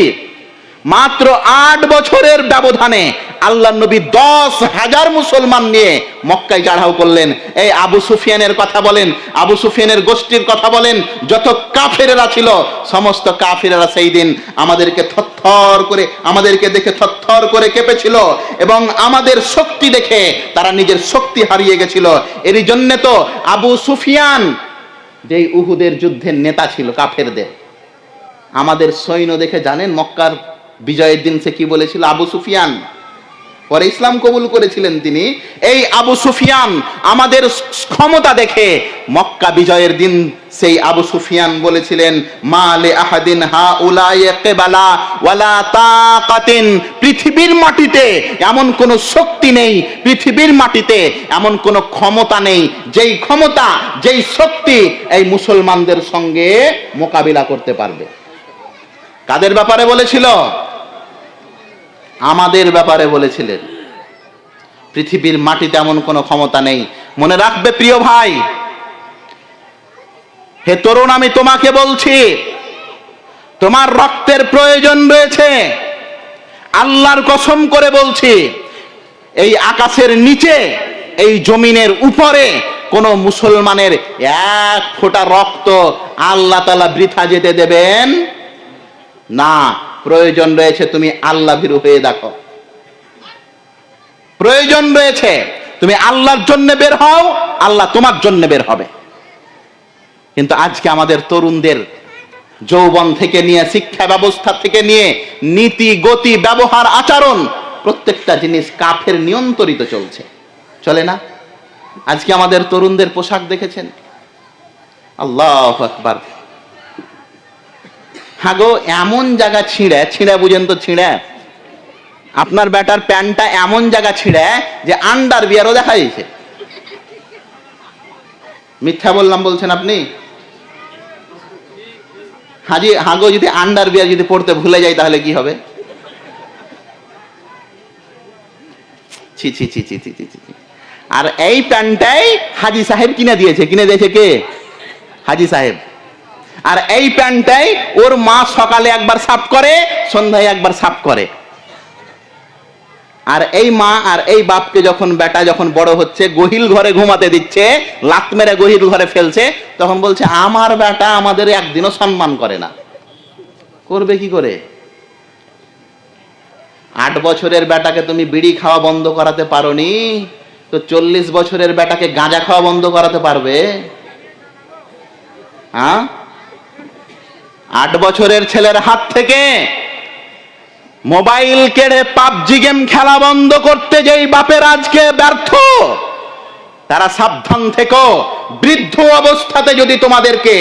মাত্র 8 বছরের ব্যবধানে আল্লাহ নবী 10,000 মুসলমান নিয়ে মক্কায় চড়াও করলেন। এই আবু সুফিয়ানের কথা বলেন, আবু সুফিয়ানের গোষ্ঠীর কথা বলেন, যত কাফেরেরা ছিল, সমস্ত কাফেরেরা সেই দিন আমাদেরকে দেখে থরথর করে কেঁপেছিল এবং আমাদের শক্তি দেখে তারা নিজের শক্তি হারিয়ে গেছিল। এরই জন্য তো আবু সুফিয়ান, যেই উহুদের যুদ্ধের নেতা ছিল কাফেরদের, আমাদের সৈন্য দেখে জানেন মক্কার বিজয়ের দিন সে কি বলেছিল? আবু সুফিয়ান পরে ইসলাম কবুল করেছিলেন তিনি। এই আবু সুফিয়ান আমাদের ক্ষমতা দেখে মক্কা বিজয়ের দিন সেই আবু সুফিয়ান বলেছিলেন, মা লি আহাদিন হাউলাই কিবালা ওয়ালা তাকাতিন, পৃথিবীর মাটিতে এমন কোন শক্তি নেই, পৃথিবীর মাটিতে এমন কোন ক্ষমতা নেই যেই ক্ষমতা, যেই শক্তি এই মুসলমানদের সঙ্গে মোকাবিলা করতে পারবে। কাদের ব্যাপারে বলেছিল? আমাদের ব্যাপারে বলেছিলেন। পৃথিবীর মাটিতে এমন কোনো ক্ষমতা নেই। মনে রাখবে প্রিয় ভাই, হে তরুণ, আমি তোমাকে বলছি, তোমার রক্তের প্রয়োজন রয়েছে। আল্লাহর কসম করে বলছি, এই আকাশের নিচে, এই জমিনের উপরে কোন মুসলমানের 1 ফোঁটা রক্ত আল্লাহ তাআলা বৃথা যেতে দেবেন না। প্রয়োজন রয়েছে তুমি আল্লাহ ভীরু হয়ে দেখো। প্রয়োজন রয়েছে তুমি আল্লাহর জন্য বের হও, আল্লাহ তোমার জন্য বের হবে। কিন্তু আজকে আমাদের তরুণদের যৌবন থেকে নিয়ে, শিক্ষা ব্যবস্থা থেকে নিয়ে, নীতি, গতি, ব্যবহার, আচরণ, প্রত্যেকটা জিনিস কাফের নিয়ন্ত্রিত চলছে, চলে না? আজকে আমাদের তরুণদের পোশাক দেখেছেন? আল্লাহু আকবার। হাগো এমন জায়গা ছিঁড়ে বুঝেন তো, আপনার বেটার প্যান্টটা এমন জায়গা ছিঁড়ে যে আন্ডার বিয়ারও দেখা যাচ্ছে। মিথ্যা বললাম বলছেন আপনি? হাগো যদি আন্ডার বিয়ার যদি পড়তে ভুলে যায় তাহলে কি হবে? ছি ছি ছি ছি ছি ছি। আর এই প্যান্টটাই হাজি সাহেব কিনে দিয়েছে কে? হাজি সাহেব। আর এই প্যান্টটাই ওর মা সকালে একবার সাফ করে, সন্ধ্যায় একবার সাফ করে। আর এই মা আর এই বাপকে যখন বেটা যখন বড় হচ্ছে, গহিল ঘরে ঘুমাতে দিচ্ছে, লাত মেরে গহিল ঘরে ফেলছে, তখন বলছে আমার বেটা আমাদের একদিনও সম্মান করে না। করবে কি করে? 8 বছরের বেটাকে তুমি বিড়ি খাওয়া বন্ধ করাতে পারোনি, তো 40 বছরের বেটাকে গাঁজা খাওয়া বন্ধ করাতে পারবে? হ্যাঁ? 8 বছরের ছেলের হাত থেকে মোবাইল কেড়ে পাবজি গেম খেলা বন্ধ করতে যেই বাপের আজকে ব্যর্থ, তারা সাবধান থেকো। বৃদ্ধ অবস্থাতে যদি তোমাদেরকে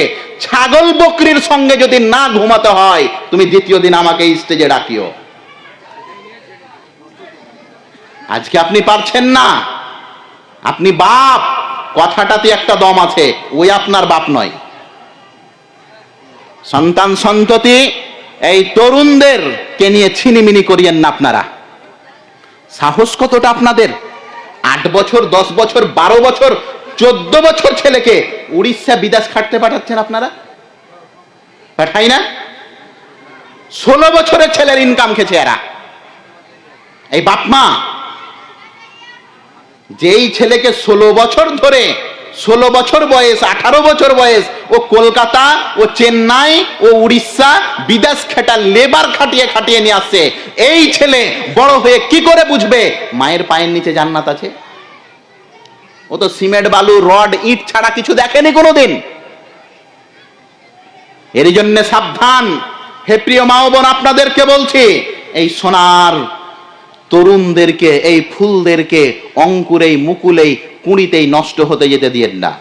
ছাগল বকরির সঙ্গে যদি না ঘুমাতে হয়, তুমি দ্বিতীয় দিন আমাকে স্টেজে ডাকিও। আজকে আপনি পারছেন না, আপনি বাপ, কথাটাতে একটা দম আছে, ওই আপনার বাপ নয়। সন্তান সন্ততি এই তরুণদের কে নিয়ে ছিনিমিনি করিয়েন না আপনারা। সাহস কতটা আপনাদের? 8 বছর, 10 বছর, 12 বছর, 14 বছর ছেলেকে উড়িষ্যা বিদেশ খাটতে পাঠাচ্ছেন আপনারা? পাঠাই না? 16 বছরের ছেলের ইনকাম খেছে এরা। এই বাপ মা যেই ছেলেকে 16 বছর ধরে, 16 বছর বয়স, 18 বছর বয়স, ও কলকাতা, ও চেন্নাই, ও উড়িষ্যা বিদেশ খেটা লেবার খাটিয়ে খাটিয়ে নিয়ে আসছে, এই ছেলে বড় হয়ে কি করে বুঝবে মায়ের পায়ের নিচে জান্নাত আছে? ও তো সিমেন্ট বালু রড ইট ছাড়া কিছু দেখেনি কোনোদিন। এর জন্য সাবধান। হে প্রিয় মা ও বোন, আপনাদেরকে বলছি, এই সোনার তরুণদেরকে, এই ফুলদেরকে অঙ্কুরেই মুকুলেই কুঁড়িতেই নষ্ট হতে যেতে দিয়েন না।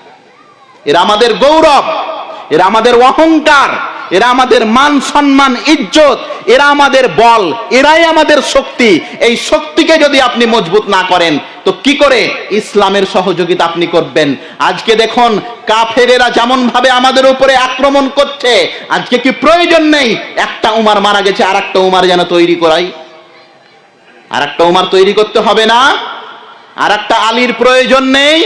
এরা আমাদের গৌরব, এরা আমাদের অহংকার, এরা আমাদের মান সম্মান ইজ্জত, এরা আমাদের বল, এরাই আমাদের শক্তি। এই শক্তিকে যদি আপনি মজবুত না করেন, তো কি করে ইসলামের সহযোগিতা আপনি করবেন? আজকে দেখুন কাফেরেরা যেমন ভাবে আমাদের উপরে আক্রমণ করছে, আজকে কি প্রয়োজন নেই একটা উমার মারা গেছে আর একটা উমার যেন তৈরি করাই? আর একটা উমার তৈরি করতে হবে না? আর একটা আলীর প্রয়োজন নেই?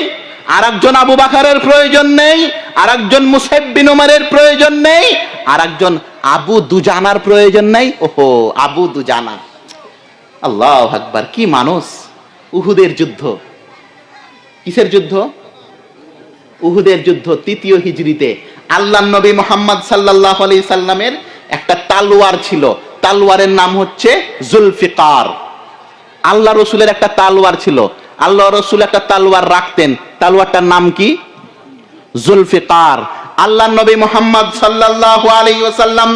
আর একজন আবু বাকারের প্রয়োজন নেই? আর একজন মুসাইব বিন উমারের প্রয়োজন নেই? আর একজন আবু দুজানার প্রয়োজন নেই? ওহো, আবু দুজানা, আল্লাহু আকবার, কি মানুষ! উহুদের যুদ্ধ, কিসের যুদ্ধ? উহুদের যুদ্ধ, 3য় হিজরিতে আল্লাহর নবী মুহাম্মদ সাল্লাল্লাহু আলাইহি সাল্লামের একটা তালোয়ার ছিল, তালোয়ারের নাম হচ্ছে জুলফিকার। আল্লাহ রসুলের একটা তালোয়ার ছিল, আল্লাহ রসুল একটা তালোয়ার রাখতেন, তালোয়ারটার নাম কি? জুলফিকার। আল্লাহ নবী মুহাম্মদ সাল্লাল্লাহু আলাইহি ওয়াসাল্লাম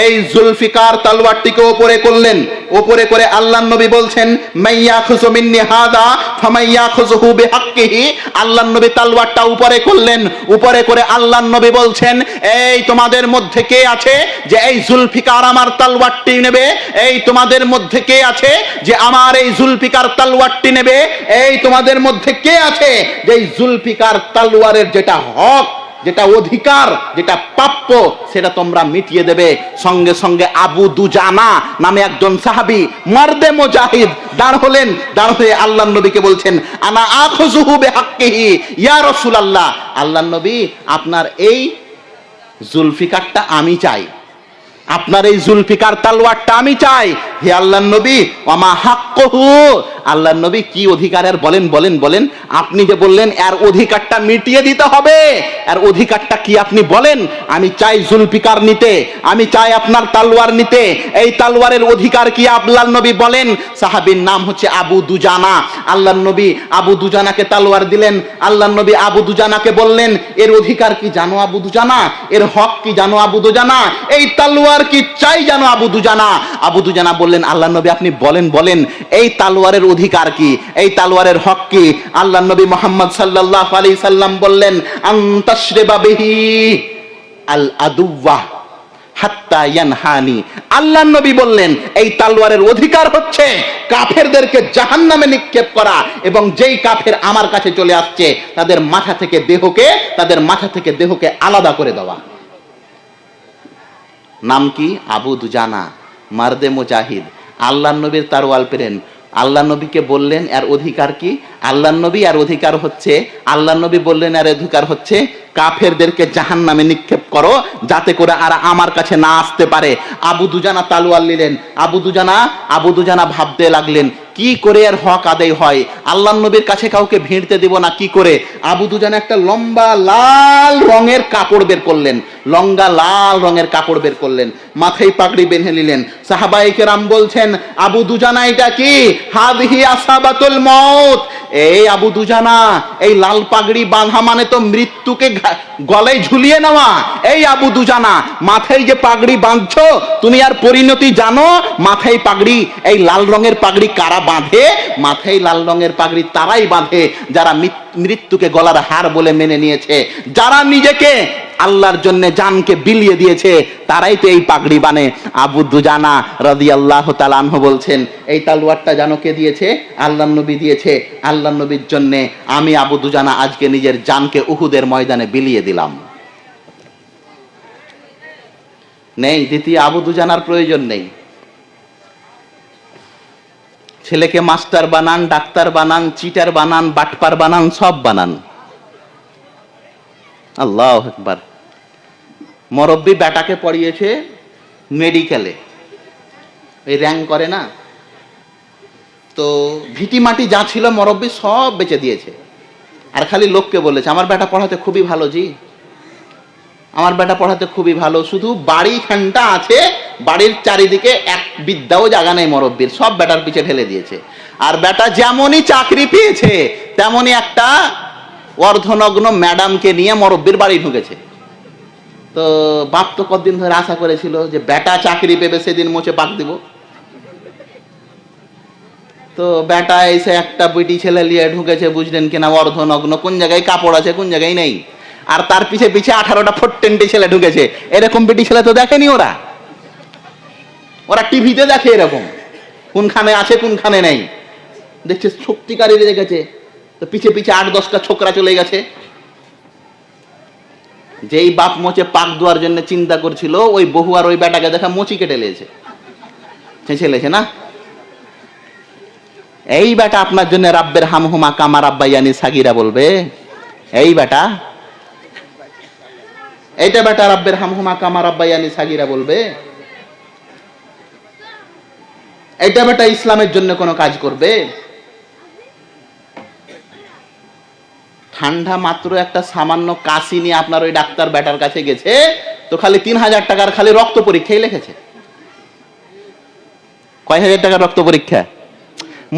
এই জুলফিকার তলোয়ারটিকে উপরে করলেন, উপরে করে আল্লাহ নবী বলছেন মাইয়াখুযু মিন্নি হাদা ফামাইয়াখুযুহু বিহাক্কিহি। আল্লাহ নবী তলোয়ারটা উপরে করলেন, উপরে করে আল্লাহ নবী বলছেন এই তোমাদের মধ্যে কে আছে যে এই জুলফিকার আমার তলোয়ারটি নেবে? এই তোমাদের মধ্যে কে আছে যে আমার এই জুলফিকার তলোয়ারটি নেবে? এই তোমাদের মধ্যে কে আছে যে এই জুলফিকার তলোয়ারের যেটা হক, যেটা অধিকার, যেটা প্রাপ্য, সেটা তোমরা মিটিয়ে দেবে? সঙ্গে সঙ্গে আবু দুজানা নামে একজন সাহাবী মারদে মুজাহিদ দাঁড় হলেন, দাঁড় হয়ে আল্লাহ নবীকে বলছেন আনা আখুযুহু বিহাক্কিহি ইয়া রাসূলুল্লাহ, আল্লাহ নবী আপনার এই জুলফিকারটা আমি চাই, আপনার এই জুলফিকার তলোয়ারটা আমি চাই। হে আল্লাহর নবী, ওমা হাক্কুহু, আল্লাহর নবী কি অধিকারের বলেন বলেন বলেন? আপনি যে বললেন এর অধিকারটা মিটিয়ে দিতে হবে, এর অধিকারটা কি আপনি বলেন? আমি চাই জুলফিকার নিতে, আমি চাই আপনার তলোয়ার নিতে। এই তলোয়ারের অধিকার কি আল্লাহর নবী বলেন। সাহাবীর নাম হচ্ছে আবু দুজানা। আল্লাহর নবী আবু দুজানাকে তলোয়ার দিলেন। আল্লাহর নবী আবু দুজানাকে বললেন এর অধিকার কি জানো আবু দুজানা? এর হক কি জানো আবু দুজানা? এই তলোয়ার কি চাই জানো আবু দুজানা? আবু দুজানা বললেন আল্লাহর নবী আপনি বলেন বলেন, এই তলোয়ারের অধিকার কি, এই তলোয়ারের হক কি? আল্লাহর নবী মুহাম্মদ সাল্লাল্লাহু আলাইহি সাল্লাম বললেন আনতাশরিবা বিহি আল আদুওয়া হাত্তা ইয়ানহানি। আল্লাহর নবী বললেন এই তলোয়ারের অধিকার হচ্ছে কাফেরদেরকে জাহান্নামে নিক্ষেপ করা, এবং যেই কাফের আমার কাছে চলে আসছে তাদের মাথা থেকে দেহকে আলাদা করে দেওয়া। নাম কি? আবু দুজানা, মারদে মুজাহিদ। আল্লাহর নবীর তরোয়াল পেলেন, আল্লাহ নবীকে বললেন এর অধিকার কি? আল্লাহ নবী এর অধিকার হচ্ছে, আল্লাহ নবী বললেন এর অধিকার হচ্ছে কাফেরদেরকে জাহান্নামে নিক্ষেপ করো যাতে করে আর আমার কাছে না আসতে পারে। আবু দুজানা তলোয়ার নিলেন। আবু দুজানা ভাবতে লাগলেন কি করে এর হক আদায় হয়? আল্লাহর নবীর কাছে কাউকে ভিড়তে দেব না কি করে? আবু দুজানা একটা লম্বা লাল রঙের কাপড় বের করলেন, লম্বা লাল রঙের কাপড় বের করলেন, মাথায় পাগড়ি বেঁধে নিলেন। সাহাবায়ে কেরাম বলছেন, আবু দুজানা এটা কি? হাযিহি আসাবাতুল মউত। এই আবু দুজানা, এই লাল পাগড়ি বাঁধা মানে তো মৃত্যুকে গলায় ঝুলিয়ে নেওয়া। এই আবু দুজানা, মাথায় যে পাগড়ি বাঁধছো তুমি আর পরিণতি জানো? মাথায় পাগড়ি, এই লাল রঙের পাগড়ি কারা বাঁধে? মাথায় লাল রঙের পাগড়ি তারাই বাঁধে যারা মৃত্যুকে গলার হার বলে মেনে নিয়েছে, যারা নিজেকে আল্লাহর জন্য জানকে বিলিয়ে দিয়েছে, তারাই তো এই পাগড়ি বানে। আবু দুজানা রাদিয়াল্লাহু তাআলা আনহু বলছেন, এই তালোয়ারটা জানো কে দিয়েছে? আল্লাহর নবী দিয়েছে। আল্লাহর নবীর জন্য আমি আবু দুজানা আজকে নিজের জানকে উহুদের ময়দানে বিলিয়ে দিলাম। নেই, দ্বিতীয় আবু দুজানার প্রয়োজন নেই। ছেলেকে মাস্টার বানান, ডাক্তার বানান, চিটার বানান, বাটপার বানান, সব বানান। আল্লাহু আকবার। মুরব্বি বেটাকে পড়িয়েছে মেডিকেলে, এই র্যাঙ্ক করে না তো, ভিটি মাটি যা ছিল মুরব্বি সব বেচে দিয়েছে, আর খালি লোককে বলেছে আমার বেটা পড়াতে খুবই ভালো, জি আমার বেটা পড়াতে খুবই ভালো, শুধু বাড়ি খানটা আছে, বাড়ির চারিদিকে এক বিদ্যাও জায়গা নেই মুরব্বির, সব বেটার পিছে ঢেলে দিয়েছে। আর বেটা যেমনই চাকরি পেয়েছে তেমনই একটা অর্ধনগ্ন ম্যাডামকে নিয়ে মুরব্বির বাড়ি ঢুকেছে। তো বাপ তো কতদিন ধরে আশা করেছিল যে বেটা চাকরি পেবে সেদিন মোচে পাক দিব। তো বেটা এসে একটা বিটি ছেলে নিয়ে ঢুকেছে, বুঝলেন কিনা, অর্ধনগ্ন, কোন জায়গায় কাপড় আছে কোন জায়গায় নেই, আর তার পিছে পিছে 18টা ফোরটেন্টি ছেলে ঢুকেছে। এরকম বিটি ছেলে তো দেখেনি ওরা, ওরা টিভিতে দেখে এরকম কোনখানে আছে কোনখানে নেই, দেখছে সত্যিকারই দেখেছে। তো পিছে পিছে 8-10টা ছোকরা চলে গেছে। যেই বাপ মোচে পাক দেওয়ার জন্য চিন্তা করছিল, ওই বহু আর ওই বেটাকে দেখা মোচি কেটে লেছে, ছেলেছে না। এই বেটা আপনার জন্য রাব্বের হামহুমা কামা রাব্বায়ানি সাগীরা বলবে? এই বেটা, এইটা বেটা রাব্বের হামহুমা কামা রাব্বায়ানি সাগীরা বলবে? এইটা বেটা ইসলামের জন্য কোনো কাজ করবে? ঠান্ডা মাত্র একটা সামান্য কাশি নিয়ে আপনার ওই ডাক্তার বেটার কাছে গেছে, তো খালি 3000 টাকার খালি রক্ত পরীক্ষাই লিখেছে। কয় হাজার টাকার রক্ত পরীক্ষা?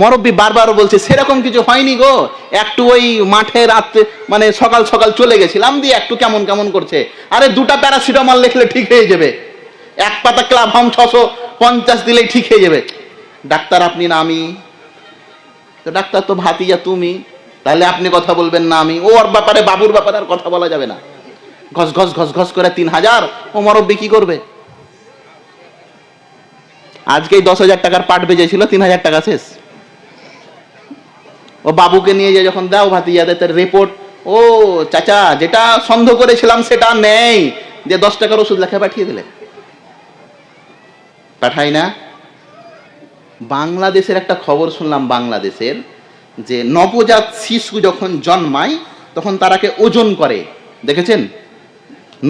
মুরব্বি বারবার বলছে সেরকম কিছু হয়নি গো, একটু ওই মাঠে রাতে মানে সকাল সকাল চলে গেছিলাম, দিয়ে একটু কেমন কেমন করছে। আরে 2টা প্যারাসিটামল লিখলে ঠিক হয়ে যাবে, 1 পাতা ক্লাভম 650 দিলেই ঠিক হয়ে যাবে। ডাক্তার আপনি না আমি? তো ডাক্তার তো ভাতিজা তুমি, তাহলে আপনি কথা বলবেন না আমি? ওর ব্যাপারে, বাবুর ব্যাপারে আর কথা বলা যাবে না। ঘস ঘস ঘস ঘস করে 3000, ও মুরব্বি কি করবে? আজকেই 10,000 টাকার পাট বেজেছিল, 3000 টাকা শেষ। ও বাবুকে নিয়ে যে যখন দাও ভাতিজাদের তার রিপোর্ট, ও চাচা যেটা সন্দেহ করেছিলাম সেটা নেই, যে 10 টাকার ওষুধ লেখা পাঠিয়ে দিলে। পাঠাই না। বাংলাদেশের একটা খবর শুনলাম, বাংলাদেশের যে নবজাত শিশু যখন জন্মায় তখন তারাকে ওজন করে, দেখেছেন?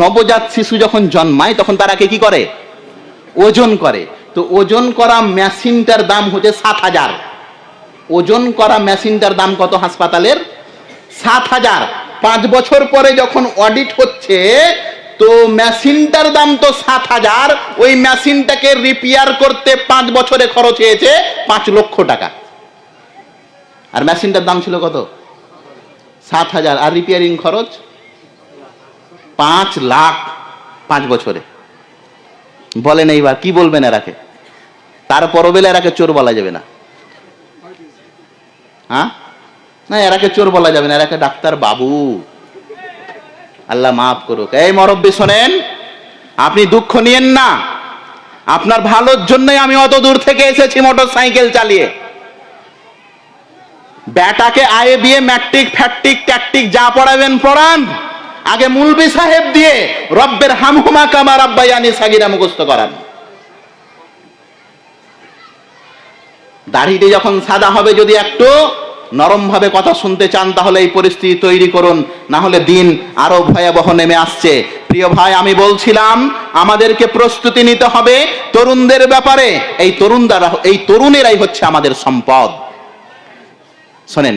নবজাত শিশু যখন জন্মায় তখন তারাকে কি করে? ওজন করে। তো ওজন করা মেশিনটার দাম হচ্ছে 7,000। ওজন করা মেশিনটার দাম কত হাসপাতালের? 7,000। 5 বছর পরে যখন অডিট হচ্ছে তো মেশিনটার দাম তো 7,000, ওই মেশিনটাকে রিপেয়ার করতে 5 বছরে খরচ হয়েছে 5 লক্ষ টাকা। আর মেশিনটার দাম ছিল কত? 7,000, আর রিপেয়ারিং খরচ 5 লাখ 5 বছরে। বলেন এইবার কি বলবেন এরাকে? তারপরও বেলা এরাকে চোর বলা যাবে না। হ্যাঁ না, এরাকে চোর বলা যাবে না, এরাকে ডাক্তার বাবু। আল্লাহ মাফ করুক। এই মুরব্বি শোনেন, আপনি দুঃখ নিয়েন না, আপনার ভালোর জন্যই আমি অত দূর থেকে এসেছি মোটর সাইকেল চালিয়ে। বেটাকে আয়ে দিয়ে ম্যাট্রিক ফ্যাট্রিক ট্যাকটিক যা পড়াবেন পড়ান, আগে মুলবি সাহেব দিয়ে রব্বের হামহুমা কামা রাব্বায়ানি সাগীরা মুখস্থ করান। দাড়িটি যখন সাদা হবে যদি একটু, নরম ভাবে কথা শুনতে চান তাহলে এই পরিস্থিতি তৈরি করুন, না হলে দিন আরো ভয়াবহ নেমে আসছে। প্রিয় ভাই, আমি বলছিলাম আমাদেরকে প্রস্তুতি নিতে হবে তরুণদের ব্যাপারে। এই তরুণেরাই হচ্ছে আমাদের সম্পদ। শোনেন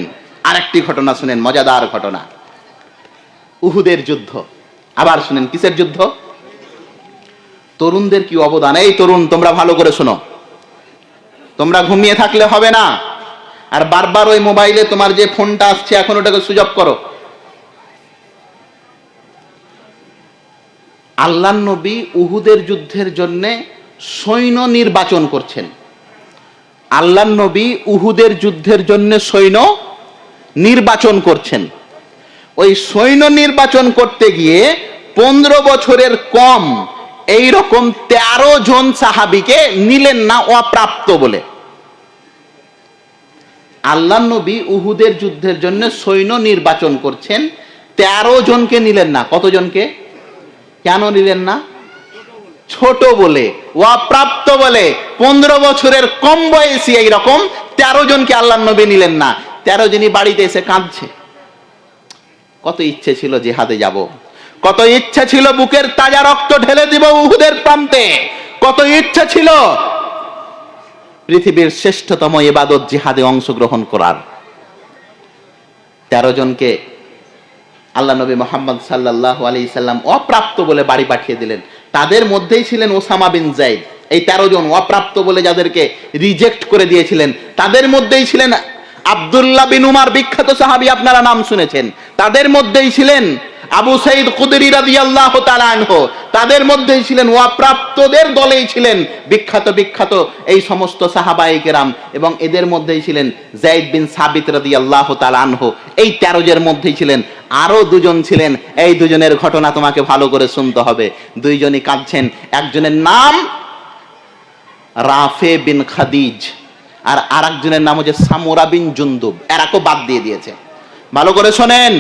আরেকটি ঘটনা, শুনেন মজাদার ঘটনা। উহুদের যুদ্ধ। আবার শুনেন কিসের যুদ্ধ? তরুণদের কি অবদান। এই তরুণ, তোমরা ভালো করে শোনো, তোমরা ঘুমিয়ে থাকলে হবে না, আর বারবার ওই মোবাইলে তোমার যে ফোনটা আসছে এখন ওটাকে সুইচ অফ করো। আল্লাহর নবী উহুদের যুদ্ধের জন্য সৈন্য নির্বাচন করছেন। আল্লাহর নবী উহুদের যুদ্ধের জন্য সৈন্য নির্বাচন করছেন। ওই সৈন্য নির্বাচন করতে গিয়ে 15 বছরের কম এই রকম 13 জন সাহাবীকে নিলেন না অপ্রাপ্ত বলে। আল্লাহর নবী উহুদের যুদ্ধের জন্য সৈন্য নির্বাচন করছেন, 13 জনকে নিলেন না। কতজনকে? কেন নিলেন না? ছোট বলে, অপ্রাপ্ত বলে। 15 বছরের কম বয়সী এইরকম 13 জনকে আল্লাহর নবী নিলেন না। 13 জনই বাড়িতে এসে কাঁদছে। কত ইচ্ছে ছিল জিহাদে যাব, কত ইচ্ছা ছিল বুকের তাজা রক্ত ঢেলে দিব উহুদের প্রান্তে, কত ইচ্ছা ছিল পৃথিবীর শ্রেষ্ঠতম ইবাদত জিহাদে অংশগ্রহণ করার। 13 জনকে আল্লাহ নবী মুহাম্মদ সাল্লাল্লাহু আলাইহি সাল্লাম অপ্রাপ্ত বলে বাড়ি পাঠিয়ে দিলেন। তাদের মধ্যেই ছিলেন ওসামা বিন যায়েদ। এই 13 জন অপ্রাপ্ত বলে যাদেরকে রিজেক্ট করে দিয়েছিলেন, তাদের মধ্যেই ছিলেন আব্দুল্লাহ বিন উমার, বিখ্যাত সাহাবী, আপনারা নাম শুনেছেন। তাদের মধ্যেই ছিলেন আবু সাঈদ খুদরি রাদিয়াল্লাহু তাআলা আনহু। তাদের মধ্যেই ছিলেন, অপ্রাপ্তদের দলেই ছিলেন বিখ্যাত বিখ্যাত এই সমস্ত সাহাবায়ে কেরাম, এবং এদের মধ্যেই ছিলেন যায়েদ বিন সাবিত রাদিয়াল্লাহু তাআলা আনহু। এই 13 জনের মধ্যেই ছিলেন আরো 2 জন ছিলেন। এই 2 জনের ঘটনা তোমাকে ভালো করে শুনতে হবে। 2 জনই কাঁদছেন। একজনের নাম রাফে বিন খাদিজ, আর আরেকজনের নাম হচ্ছে সামুরা বিন জুনদুব। এরাকে বাদ দিয়ে দিয়েছে। ভালো করে শোনেন,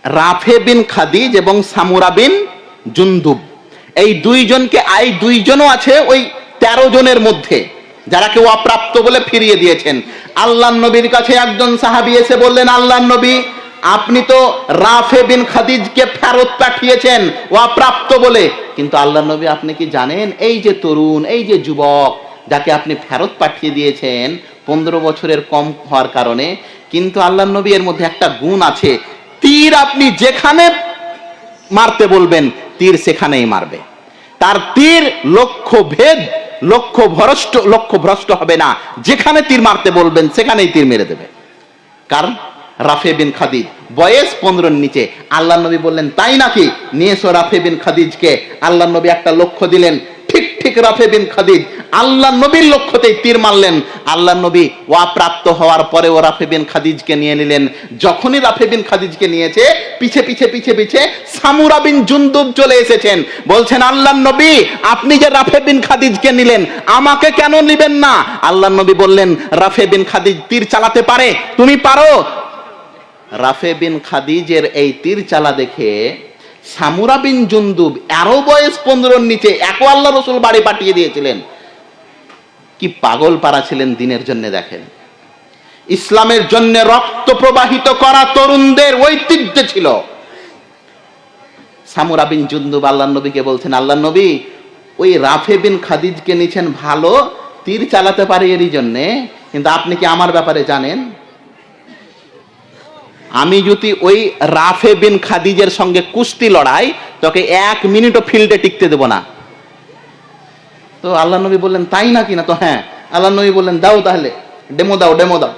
রাফে বিন খাদিজ এবং সামুরা বিন জুনদুব, এই 2 জনকে, এই 2 জনও আছে ওই 13 জনের মধ্যে যারা কেউ অপ্রাপ্ত বলে ফিরিয়ে দিয়েছেন। আল্লাহর নবীর কাছে একজন সাহাবী এসে বললেন, আল্লাহর নবী, আপনি তো রাফে বিন খাদিজকে ফেরত পাঠিয়েছেন অপ্রাপ্ত বলে, কিন্তু আল্লাহর নবী আপনি কি জানেন এই যে তরুণ, এই যে যুবক যাকে আপনি ফেরত পাঠিয়ে দিয়েছেন 15 বছরের কম হওয়ার কারণে, কিন্তু আল্লাহর নবী এর মধ্যে একটা গুণ আছে, তীর আপনি যেখানে মারতে বলবেন তীর সেখানেই মারবে। তার তীর লক্ষ্য ভেদ, লক্ষ্য ভ্রষ্ট হবে না। যেখানে তীর মারতে বলবেন সেখানেই তীর মেরে দেবে। কারণ রাফে বিন খাদিজ, বয়স 15-র নিচে। আল্লাহর নবী বললেন, তাই নাকি? নিয়ে এসো রাফে বিন খাদিজকে। আল্লাহর নবী একটা লক্ষ্য দিলেন, ঠিক রাফে বিন খাদিজ আল্লাহ নবীর লক্ষ্যতেই তীর মারলেন। আল্লাহ নবী অপ্রাপ্ত হওয়ার পরে ও রাফে বিন খাদিজকে নিয়ে নিলেন। যখনই রাফে বিন খাদিজকে নিয়েছে, পিছে পিছে পিছে পিছে সামুরা বিন জুনদুব চলে এসেছেন। বলছেন, আল্লাহ নবী, আপনি যে রাফে বিন খাদিজকে নিলেন, আমাকে কেন নিবেন না? আল্লাহ নবী বললেন, রাফে বিন খাদিজ তীর চালাতে পারে, তুমি পারো? রাফে বিন খাদিজের এই তীর চালা দেখে সামুরা বিন জুনদুব, আরো বয়স 15-র নিচে, একও আল্লাহ রাসূল বাড়ি পাঠিয়ে দিয়েছিলেন। কি পাগল পারা ছিলেন দিনের জন্য। দেখেন, ইসলামের জন্য রক্ত প্রবাহিত করা তরুণদের ঐতিহ্য ছিল। সামুরা বিন জুনদুব আল্লাহর নবীকে বলছেন, আল্লাহর নবী, ওই রাফে বিন খাদিজকে নিছেন ভালো, তীর চালাতে পারে এরই জন্যে, কিন্তু আপনি কি আমার ব্যাপারে জানেন? আমি যদি ওই রাফে বিন খাদিজের সঙ্গে কুস্তি লড়াই, তোকে 1 মিনিটও ফিল্ডে টিকতে দেব না। তো আল্লাহ নবী বললেন, তাই নাকি? না তো হ্যাঁ। আল্লাহ নবী বললেন, দাও তাহলে, ডেমো দাও,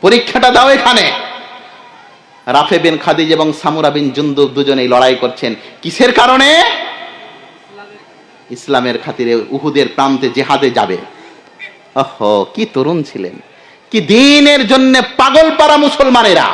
পরীক্ষাটা দাও এখানে। রাফে বিন খাদিজ এবং সামুরা বিন জুনদুব দুজনেই লড়াই করছেন। কিসের কারণে? ইসলামের খাতিরে উহুদের প্রান্তে জিহাদে যাবে। ওহো, কি তরুণ ছিলেন, কি দ্বীনের জন্য পাগল পারা মুসলমানেরা।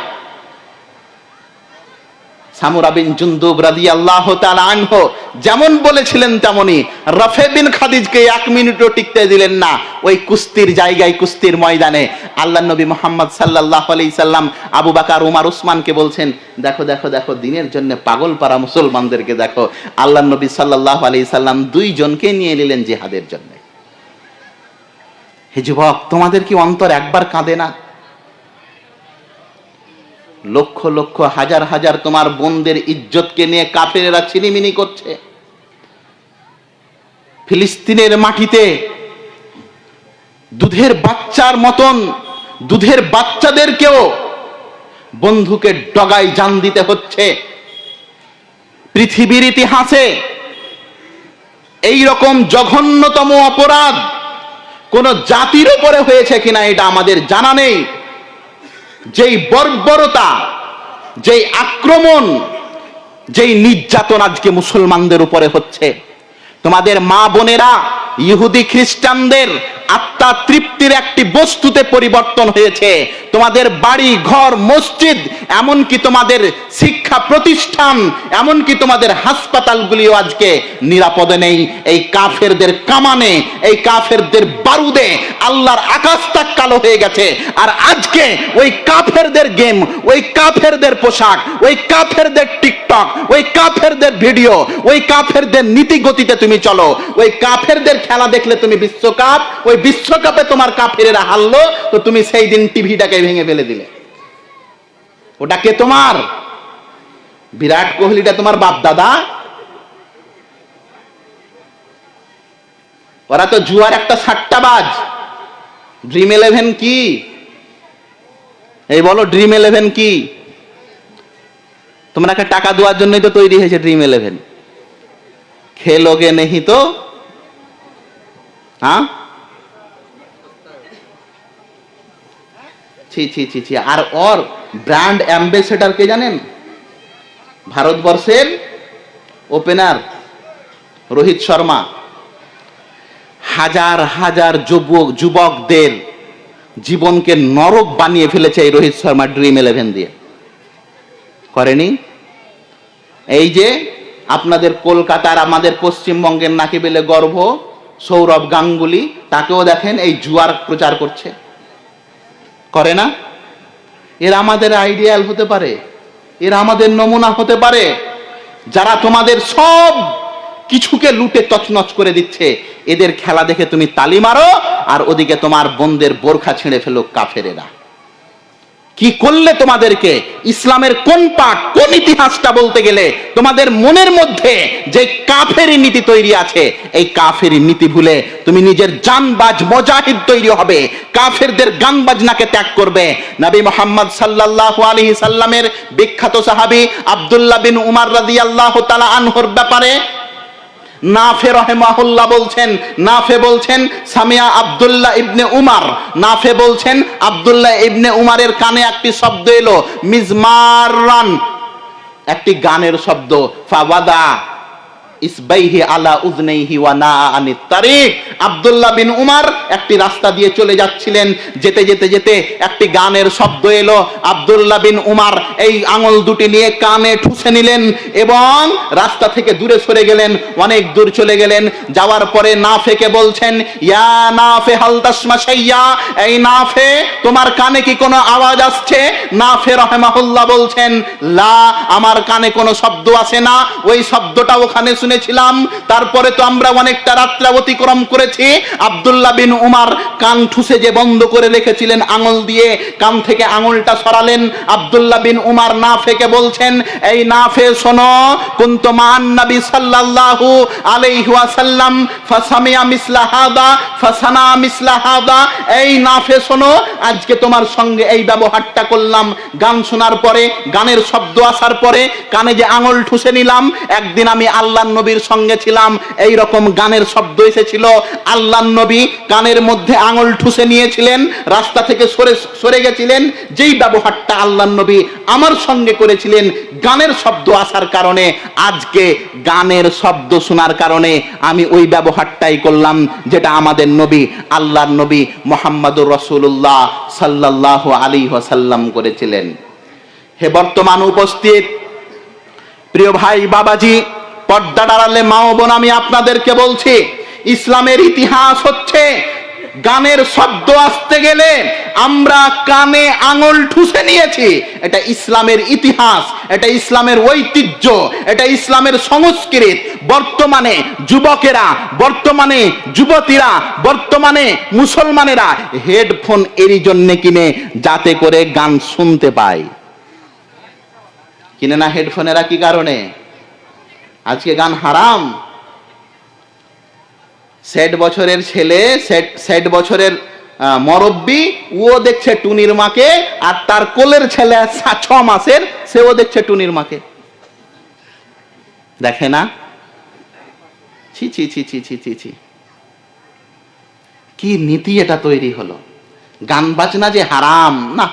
সামুরা বিন জুনদুব রাদিয়াল্লাহু তাআলা আনহু যেমন বলেছিলেন তেমনি রাফে বিন খাদিজকে 1 মিনিটও টিকতে দিলেন না। ওই কুস্তির জায়গায়, কুস্তির ময়দানে আল্লাহর নবী মুহাম্মদ সাল্লাল্লাহু আলাইহি সাল্লাম আবু বকর, উমর, উসমানকে বলছেন, দেখো দেখো দেখো, দ্বীনের জন্য পাগল পারা মুসলমানদেরকে দেখো। আল্লাহর নবী সাল্লাল্লাহু আলাইহি সাল্লাম 2 জনকে নিয়ে নিলেন জিহাদের জন্য। হে যুবক, তোমাদের কি অন্তর একবার কাঁদে না? লক্ষ লক্ষ হাজার হাজার তোমার বোনদের ইজ্জতকে নিয়ে কাফেরেরা ছিনিমিনি করছে। ফিলিস্তিনের মাটিতে দুধের বাচ্চার মতন দুধের বাচ্চাদেরকেও বন্ধুকে ডগায় জান দিতে হচ্ছে। পৃথিবীর ইতিহাসে এই রকম জঘন্যতম অপরাধ কোন জাতির উপরে হয়েছে কিনা এটা আমাদের জানা নেই। যেই বর্বরতা, যেই আক্রমণ, যেই নির্যাতন আজকে মুসলমানদের উপরে হচ্ছে, তোমাদের মা বোনেরা ইহুদি খ্রিস্টানদের আত্মা তৃপ্তির একটি বস্তুতে পরিবর্তন হয়েছে। তোমাদের বাড়ি ঘর মসজিদ, এমনকি তোমাদের শিক্ষা প্রতিষ্ঠান, এমনকি তোমাদের হাসপাতালগুলিও আজকে নিরাপদে নেই। এই কাফেরদের কামানে, এই কাফেরদের বারুদে আল্লাহর আকাশটা কালো হয়ে গেছে। আর আজকে ওই কাফেরদের গেম, ওই কাফেরদের পোশাক, ওই কাফেরদের টিকটক, ওই কাফেরদের ভিডিও, ওই কাফেরদের নীতি গতিতে তুমি চলো। ওই কাফেরদের খেলা দেখলে তুমি বিশ্বকাপ, ওই বিশ্বকাপে তোমার কাফেরেরা হারলো, তো তুমি সেই দিন টিভিটাকে ভেঙে ফেলে দিলে। ওটা কে তোমার? বিরাট কোহলিটা তোমার বাপ দাদা? ওরা তো জুয়ার একটা সাট্টাবাজ। ড্রিম 11 কি? এই বলো, ড্রিম 11 কি? তোমরা টাকা দেওয়ার জন্যই তো তৈরি হয়েছে ড্রিম 11। খেলোগে নেহি তো হ্যাঁ, ছি ছি ছি ছি। আর ওর ব্র্যান্ড অ্যাম্বাসেডর কে জানেন? ভারতবর্ষের ওপেনার রোহিত শর্মা। হাজার হাজার যুবকদের জীবনকে নরক বানিয়ে ফেলেছে এই রোহিত শর্মা ড্রিম 11 দিয়ে। করেনি? এই যে আপনাদের কলকাতার, আমাদের পশ্চিমবঙ্গের নাকিবেলে গর্ভ সৌরভ গাঙ্গুলি, তাকেও দেখেন এই জুয়ার প্রচার করছে। করে না? এরা আমাদের আইডিয়াল হতে পারে, এরা আমাদের নমুনা হতে পারে, যারা তোমাদের সব কিছুকে লুটে তছনছ করে দিচ্ছে। এদের খেলা দেখে তুমি তালি মারো, আর ওদিকে তোমার বোনদের বোরখা ছিঁড়ে ফেলো কাফেরেরা। কি করলে তোমাদেরকে? ইসলামের কোন পাঠ, কোন ইতিহাসটা বলতে গেলে তোমাদের মনের মধ্যে যে কাফেরি নীতি তৈরি আছে, এই কাফেরি নীতি ভুলে তুমি নিজের জানবাজ মুজাহিদ তৈরি হবে, কাফেরদের গান বাজনাকে ত্যাগ করবে। নবী মুহাম্মদ সাল্লাল্লাহু আলাইহি সাল্লামের বিখ্যাত সাহাবী আব্দুল্লাহ বিন উমর রাদিয়াল্লাহু তাআলা আনহুর ব্যাপারে নাফে রাহিমাহুল্লাহ বলছেন, নাফে বলছেন সামিয়া আব্দুল্লাহ ইবনে উমর, নাফে বলছেন আব্দুল্লাহ ইবনে উমরের কানে একটি শব্দ এলো, মিজমারান, একটি গানের শব্দ। ফাওয়াদা ইসবাইহি আলা উযনাইহি ওয়া নাআ আনিত তারিক। আব্দুল্লাহ বিন উমর একটি রাস্তা দিয়ে চলে যাচ্ছিলেন, যেতে যেতে যেতে একটি গানের শব্দ এলো। আব্দুল্লাহ বিন উমর এই আঙুল দুটি নিয়ে কানে ঠুসে নিলেন এবং রাস্তা থেকে দূরে সরে গেলেন, অনেক দূর চলে গেলেন। যাওয়ার পরে নাফেকে বলছেন, ইয়া নাফে হাল তাসমা শাইয়া, এই নাফে তোমার কানে কি কোনো আওয়াজ আসছে? নাফে রাহিমাহুল্লাহ বলছেন, লা, আমার কানে কোনো শব্দ আসে না, ওই শব্দটা ওখানে শুনেছিলাম, তারপরে তো আমরা অনেকটা রাত্রা অতিক্রম করেছি। আব্দুল্লাহ বিন উমর কান ঠুসে যে বন্ধ করে রেখেছিলেন আঙুল দিয়ে, কান থেকে আঙুলটা সরালেন। আব্দুল্লাহ বিন উমর নাফেকে বলছেন, এই নাফে শোনো, কুনতু মান নবী সাল্লাল্লাহু আলাইহি ওয়াসাল্লাম ফাসামিয়া মিসলা হাদা ফাসানা মিসলা হাদা। এই নাফে শোনো, আজকে তোমার সঙ্গে এই ব্যবহারটা করলাম। গান শোনার পরে, গানের শব্দ আসার পরে কানে যে আঙুল ঠুসে নিলাম, একদিন আমি আল্লাহ নবীর সঙ্গে ছিলাম, এই রকম গানের শব্দ এসেছিল। আল্লাহ নবী কানের মধ্যে আঙুল ঠুসে নিয়েছিলেন, রাস্তা থেকে সরে গেছিলেন। যেই ব্যবহারটা আল্লাহ নবী আমার সঙ্গে করেছিলেন গানের শব্দ আসার কারণে, আজকে গানের শব্দ শোনার কারণে আমি ওই ব্যবহারটাই করলাম যেটা আমাদের নবী, আল্লাহর নবী মুহাম্মদুর রাসূলুল্লাহ সাল্লাল্লাহু আলাইহি ওয়াসাল্লাম করেছিলেন। হে বর্তমান উপস্থিত প্রিয় ভাই বাবাজি, পর্দার আড়ালে মা ও বোন, আমি আপনাদেরকে বলছি, ইসলামের ইতিহাস হচ্ছে গানের শব্দ আসতে গেলে আমরা কানে আঙুল ঠুসে নিয়েছি। এটা ইসলামের ইতিহাস, এটা ইসলামের ঐতিহ্য, এটা ইসলামের সংস্কৃতি। বর্তমানে যুবকেরা, বর্তমানে যুবতীরা, বর্তমানে মুসলমানেরা হেডফোন এরই জন্য কিনে যাতে করে গান শুনতে পায়। কিনে না হেডফোনেরা কি কারণে? আজকে গান হারাম। 60 বছরের ছেলে, 60 বছরের মরব্বি, ও দেখছে টুনির মাকে, আর তার কোলের ছেলে 6 মাসের, সেও দেখছে টুনির মাকে। দেখে না? ছি ছি ছি ছি ছি ছি ছি, কি নীতি এটা তৈরি হলো। গান বাজনা যে হারাম না,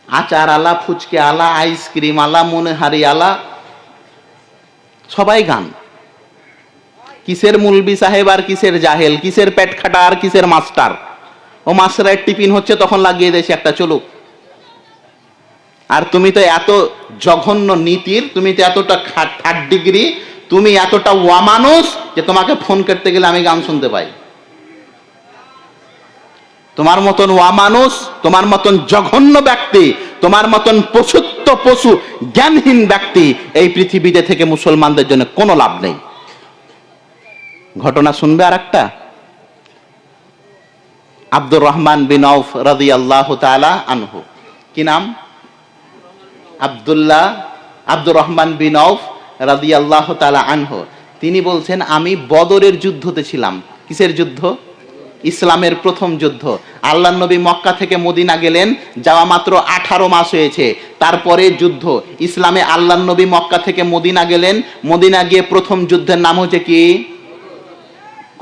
আচার আলা, ফুচকে আলা, আইসক্রিম আলা, মনেহারি আলা, সবাই গান। কিসের মুলবি সাহেব আর কিসের জাহেল, কিসের পেট খাটা আর কিসের মাস্টার। ও মাস্টারের টিফিন হচ্ছে তখন লাগিয়ে দিয়েছে একটা চলুক। আর তুমি তো এত জঘন্য নীতির, তুমি তো এতটা থার্ড ডিগ্রি, তুমি এতটা ওয়ামানুষ যে তোমাকে ফোন করতে গেলে আমি গান শুনতে পাই। তোমার মতন ওয়ামানুষ, তোমার মতন জঘন্য ব্যক্তি, তোমার মতন পশুত্ব পশু জ্ঞানহীন ব্যক্তি এই পৃথিবীতে থেকে মুসলমানদের জন্য কোনো লাভ নেই। ঘটনা শুনবে আর একটা। আব্দুর রহমান বিন আউফ রাদিয়াল্লাহু তাআলা আনহু, কি নাম? আব্দুর রহমান বিন আউফ রাদিয়াল্লাহু তাআলা আনহু। তিনি বলছেন, আমি বদরের যুদ্ধতে ছিলাম। কিসের যুদ্ধ? ইসলামের প্রথম যুদ্ধ। আল্লাহর নবী মক্কা থেকে মদিনা গেলেন, যাওয়া মাত্র 18 মাস হয়েছে, তারপরে যুদ্ধ। ইসলামে আল্লাহর নবী মক্কা থেকে মদিনা গেলেন, মদিনা গিয়ে প্রথম যুদ্ধের নাম হচ্ছে কি?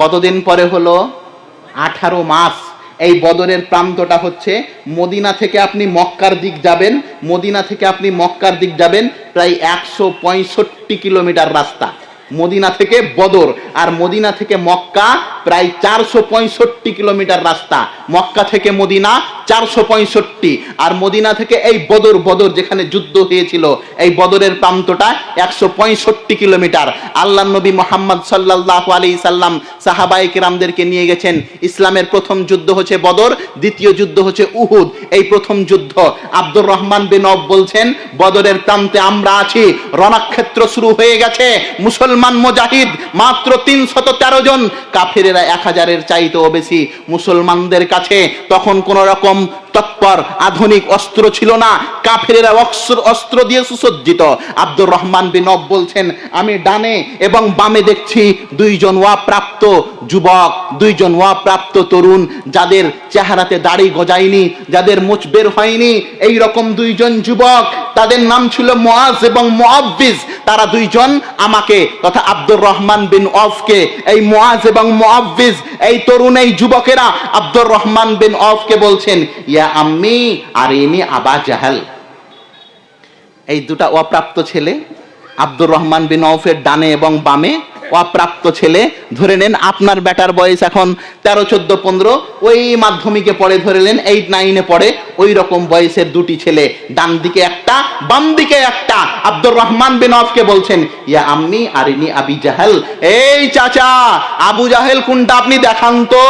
কতদিন পরে হলো? 18 মাস। এই বদরের প্রান্তটা হচ্ছে মদিনা থেকে আপনি মক্কার দিক যাবেন, মদিনা থেকে আপনি মক্কার দিক যাবেন প্রায় 165 কিলোমিটার রাস্তা। মদিনা থেকে বদর আর মদিনা থেকে মক্কা প্রায় 465 কিলোমিটার রাস্তা। মক্কা থেকে মদিনা 465, আর মদিনা থেকে এই বদর যেখানে যুদ্ধ হয়েছিল, এই বদরের প্রান্তটা 165 কিলোমিটার। আল্লাহর নবী মুহাম্মদ সাল্লাল্লাহু আলাইহি সাল্লাম সাহাবায়ে কিরামদেরকে নিয়ে গেছেন। ইসলামের প্রথম যুদ্ধ হচ্ছে বদর, দ্বিতীয় যুদ্ধ হচ্ছে উহুদ। এই প্রথম যুদ্ধ। আব্দুর রহমান বিন আউফ বলছেন, বদরের প্রান্তে আমরা আছি, রণক্ষেত্র শুরু হয়ে গেছে। মুসলমান মুজাহিদ মাত্র 313 জন, কাফেরেরা 1000-এর চাইতেও বেশি। মুসলমানদের কাছে তখন কোন রকম তৎপর আধুনিক অস্ত্র ছিল না, কাফেরেরা অস্ত্র দিয়ে সুসজ্জিত। আব্দুর রহমান বিন আউফ বলছেন, আমি ডানে এবং বামে দেখছি 2 জন ওয়াপ্রাপ্ত যুবক, 2 জন ওয়াপ্রাপ্ত তরুণ, যাদের চেহারাতে দাড়ি গজায়নি, যাদের মুছ বের হয়নি, এই রকম 2 জন যুবক। তাদের নাম ছিল মুআজ এবং মুআব্বিজ। তারা 2 জন আমাকে তথা আব্দুর রহমান বিন আউফকে, এই মুআজ এবং মুআব্বিজ, এই তরুণ, এই যুবকেরা আব্দুর রহমান বিন আউফকে বলছেন, ইয়া আম্মি আরিনি আবা জাহাল। এই 2টা অপ্রাপ্ত ছেলে, আব্দুর রহমান বিন আউফের ডানে এবং বামে অপ্রাপ্ত ছেলে। ধরে নেন আপনার বেটার বয়স এখন 13, 14, 15, ওই মাধ্যমিকে পড়ে, ধরে নেন 8, 9-এ পড়ে, ওই রকম বয়সের 2টি ছেলে, ডান দিকে একটা, বাম দিকে একটা। আব্দুর রহমান বিন আউফকে বলছেন, ইয়া আম্মি আরিনি আবি জাহাল, এই চাচা, আবু জাহেল কোনটা আপনি দেখান তো।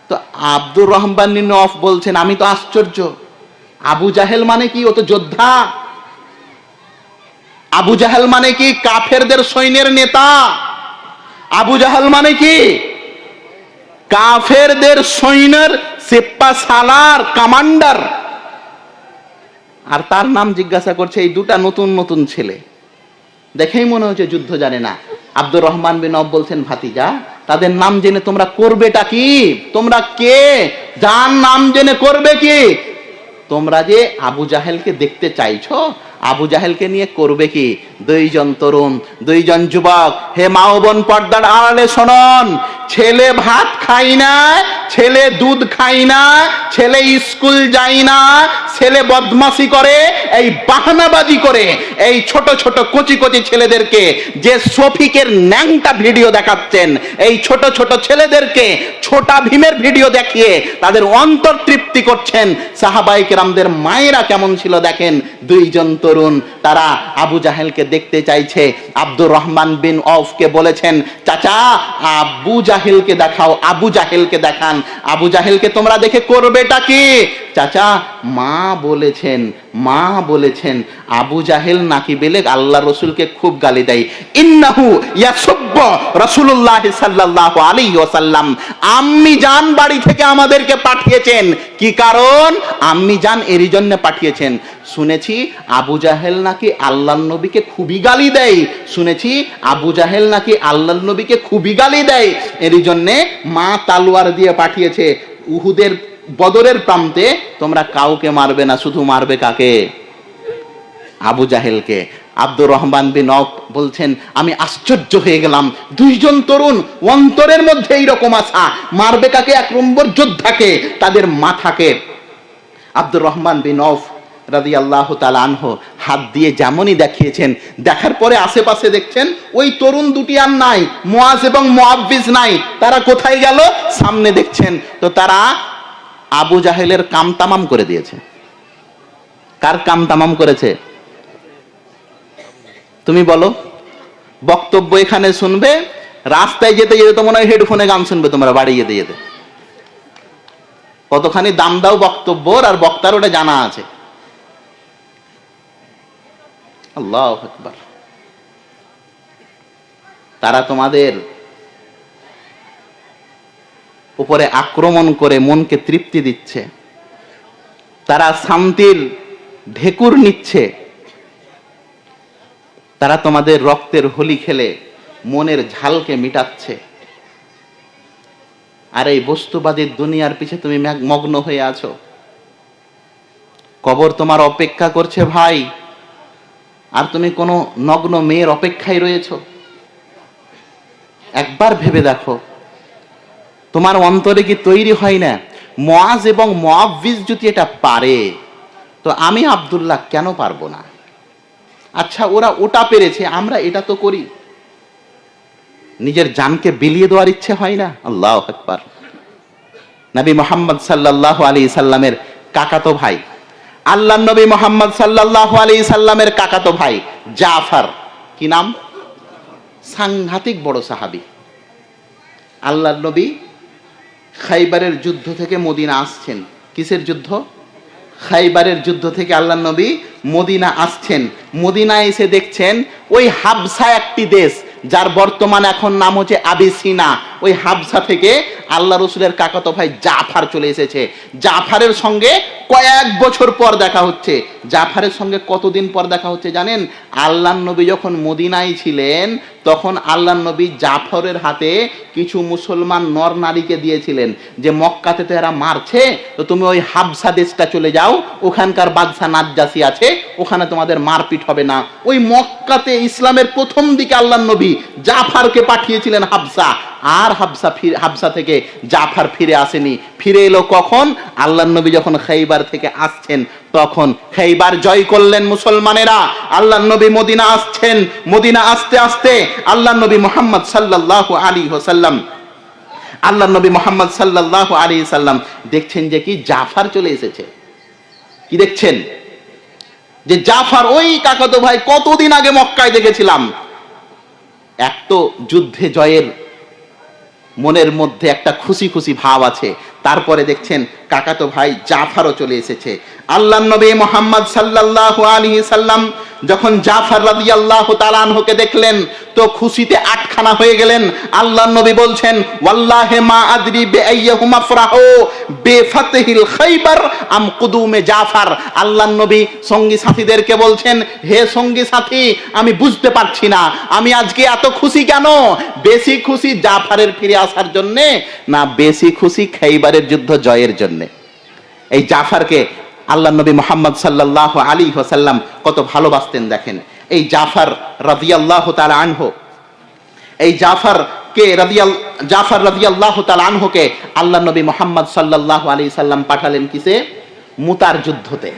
তো আব্দুর রহমান বিন আউফ বলছেন, আমি তো আশ্চর্য, আবু জাহেল মানে কি? ও তো যোদ্ধা। আবু জাহেল মানে কি? কাফেরদের সৈন্যের নেতা। আবু জাহেল মানে কি? কাফেরদের সৈন্যের সিপ্পা সালার কমান্ডার। আর তার নাম জিজ্ঞাসা করছে এই 2টা নতুন নতুন ছেলে, দেখেই মনে হচ্ছে যুদ্ধ জানে না। আব্দুর রহমান বিন আউফ বলছেন, ভাতিজা, তাদের নাম জেনে তোমরা করবেটা কি? তোমরা কে? যার নাম জেনে করবে কি? তোমরা যে আবু জাহেলকে দেখতে চাইছো, আবু জাহেলকে নিয়ে করবে কি? 2 জন তরুণ, 2 জন যুবক। হে মা ও বোন, পর্দার আড়ালে শোনন, ছেলে ভাত খাই না, ছেলে দুধ খাই না, ছেলে স্কুল যায় না, ছেলে বদমাশি করে, এই বাহানাবাজি করে, এই ছোট ছোট কচি কচি ছেলেদেরকে যে শফিকের ন্যাংটা ভিডিও দেখাচ্ছেন, এই ছোট ছোট ছেলেদেরকে ছোটা ভীমের ভিডিও দেখিয়ে তাদের অন্তর তৃপ্তি করছেন। সাহাবায়ে কেরামদের মায়েরা কেমন ছিল দেখেন। 2 জন তরুণ, তারা আবু জাহেলকে দেখতে চাইছে। আব্দুর রহমান বিন আউফকে বলেছেন, চাচা আবু জাহেলকে দেখাও, আবু জাহেলকে দেখান। আবু জাহেলকে তোমরা দেখে করবেটা কি? চাচা মা বলেছেন আবু জাহেল নাকি বেলে আল্লাহ রসুলকে খুব গালি দেয়। ইন্নাহু ইয়াসুব্বু রাসূলুল্লাহ সাল্লাল্লাহু আলাইহি ওয়াসাল্লাম। আম্মি জান বাড়ি থেকে আমাদেরকে পাঠিয়েছেন। কি কারণ? আম্মি জান এরই জন্য পাঠিয়েছেন। শুনেছি আবু জাহেল নাকি আল্লাহর নবীকে খুবই গালি দেয়, শুনেছি আবু জাহেল নাকি আল্লাহর নবীকে খুবই গালি দেয়, এরই জন্য মা তালোয়ার দিয়ে পাঠিয়েছে। উহুদের বদরের প্রান্তে তোমরা কাউকে মারবে না, শুধু মারবে কাকে? আবু জাহেলকে। আব্দুর রহমান বিন আউফ বলছেন, আমি আশ্চর্য হয়ে গেলাম, দুইজন তরুণ অন্তরের মধ্যে এইরকম আশা, মারবে কাকে? 1 নম্বর যোদ্ধাকে, তাদের মাথাকে। আব্দুর রহমান বিন আউফ রাদিয়াল্লাহু তাআলা আনহু হাত দিয়ে যেমনই দেখিয়েছেন, দেখার পরে আশেপাশে দেখছেন ওই তরুণ দুটি আর নাই, মুআজ এবং মুআব্বিজ নাই। তারা কোথায় গেল? সামনে দেখছেন তো তারা আবু জাহেলের কাম তামাম করে দিয়েছে। কার কাম তামাম করেছে? তুমি বলো। বক্তব্য এখানে শুনবে, রাস্তায় যেতে যেতে তো মনে হয় হেডফোনে গান শুনবে তোমরা, বাড়ি যেতে যেতে। কতখানি দাম দাও বক্তব্যর, আর বক্তার ওটা জানা আছে। আল্লাহু আকবার। তারা তোমাদের উপরে আক্রমণ করে মনকে তৃপ্তি দিচ্ছে, তারা শান্তির ঢেকুর নিচ্ছে, তারা তোমাদের রক্তের হোলি খেলে মনের ঝালকে মিটাচ্ছে। আর এই বস্তুবাদীর দুনিয়ার পিছে তুমি মগ্ন হয়ে আছো। কবর তোমার অপেক্ষা করছে ভাই, আর তুমি কোনো নগ্ন মেয়ের অপেক্ষায় রয়েছো। একবার ভেবে দেখো, তোমার অন্তরে কি তৈরি হয় না, মুআজ এবং মুআব্বিজ যদি এটা পারে তো আমি আব্দুল্লাহ কেন পারবো না? আচ্ছা ওরা ওটা পেরেছে, আমরা এটা তো করি। নিজের জানকে বিলিয়ে দেওয়ার ইচ্ছে হয় না? আল্লাহু আকবার। নবী মুহাম্মদ সাল্লাল্লাহু আলাইহি সাল্লামের কাকাতো ভাই, আল্লাহর নবী মুহাম্মদ সাল্লাল্লাহু আলাইহি সাল্লামের কাকাতো ভাই জাফর, কি নাম? সাংঘাতিক বড় সাহাবী। আল্লাহর নবী খাইবারের যুদ্ধ থেকে মদিনা আসছেন। কিসের যুদ্ধ? খাইবারের যুদ্ধ থেকে আল্লাহর নবী মদিনা আসছেন। মদিনা এসে দেখছেন ওই হাবসা একটি দেশ, যার বর্তমান এখন নাম হচ্ছে আবিসিনা, ওই হাবসা থেকে আল্লাহ রসুলের কাকাতো ভাই জাফর চলে এসেছে। জাফরের সঙ্গে কয়েক বছর পর দেখা হচ্ছে। জাফরের সঙ্গে কতদিন পর দেখা হচ্ছে জানেন? আল্লাহর নবী যখন মদিনায় ছিলেন তখন আল্লাহর নবী জাফরের হাতে কিছু মুসলমান নর নারীকে দিয়েছিলেন যে মক্কাতে তো এরা মারছে, তো তুমি ওই হাবসা দেশটা চলে যাও, ওখানকার বাদশা নাজ্জাসী আছে, ওখানে তোমাদের মারপিট হবে না। ওই মক্কাতে ইসলামের প্রথম দিকে আল্লাহর নবী জাফরকে পাঠিয়েছিলেন হাবসা, আর হাবসা থেকে জাফর ফিরে আসেনি। ফিরে এলো কখন? আল্লাহর নবী যখন খাইবার থেকে আসছেন তখন। খাইবার জয় করলেন মুসলমানেরা, আল্লাহর নবী মদিনা আসছেন। মদিনা আসতে আসতে আল্লাহর নবী মুহাম্মদ সাল্লাল্লাহু আলাইহি ওয়াসাল্লাম, আল্লাহর নবী মুহাম্মদ সাল্লাল্লাহু আলাইহি সাল্লাম দেখছেন যে কি জাফর চলে এসেছে। কি দেখছেন? যে জাফর ওই কাকাতো ভাই, কতদিন আগে মক্কায় দেখেছিলাম। এক তো যুদ্ধে জয়ের মনের মধ্যে একটা খুশি খুশি ভাব আছে, তারপরে দেখছেন কাকাতো ভাই জাফরও চলে এসেছে। আল্লাহর নবী মুহাম্মদ সাল্লাল্লাহু আলাইহি সাল্লাম যখন জাফর রাদিয়াল্লাহু তাআলা আনহুকে দেখলেন তো খুশিতে আটখানা হয়ে গেলেন। আল্লাহর নবী বলছেন, ওয়াল্লাহি মা আদরি বিআইয়িহুমা ফরাহু বিফাতহিল খাইবার আম কুদুমে জাফর। আল্লাহর নবী সঙ্গী সাথীদেরকে বলছেন, হে সঙ্গী সাথী, আমি বুঝতে পারছি না আমি আজকে এত খুশি কেন। বেশি খুশি জাফরের ফিরে আসার জন্য, না বেশি খুশি খাইবারের যুদ্ধ জয়ের জন্য? এই জাফরকে আল্লাহর নবী মুহাম্মদ সাল্লাল্লাহু আলাইহি ওয়াসাল্লাম কত ভালোবাসতেন দেখেন। এই জাফর রাদিয়াল্লাহু তাআলা আনহু, এই জাফর রাদিয়াল্লাহু তাআলা আনহুকে আল্লাহর নবী মুহাম্মদ সাল্লাল্লাহু আলাইহি সাল্লাম পাঠালেন কিসে? মুতার যুদ্ধতে।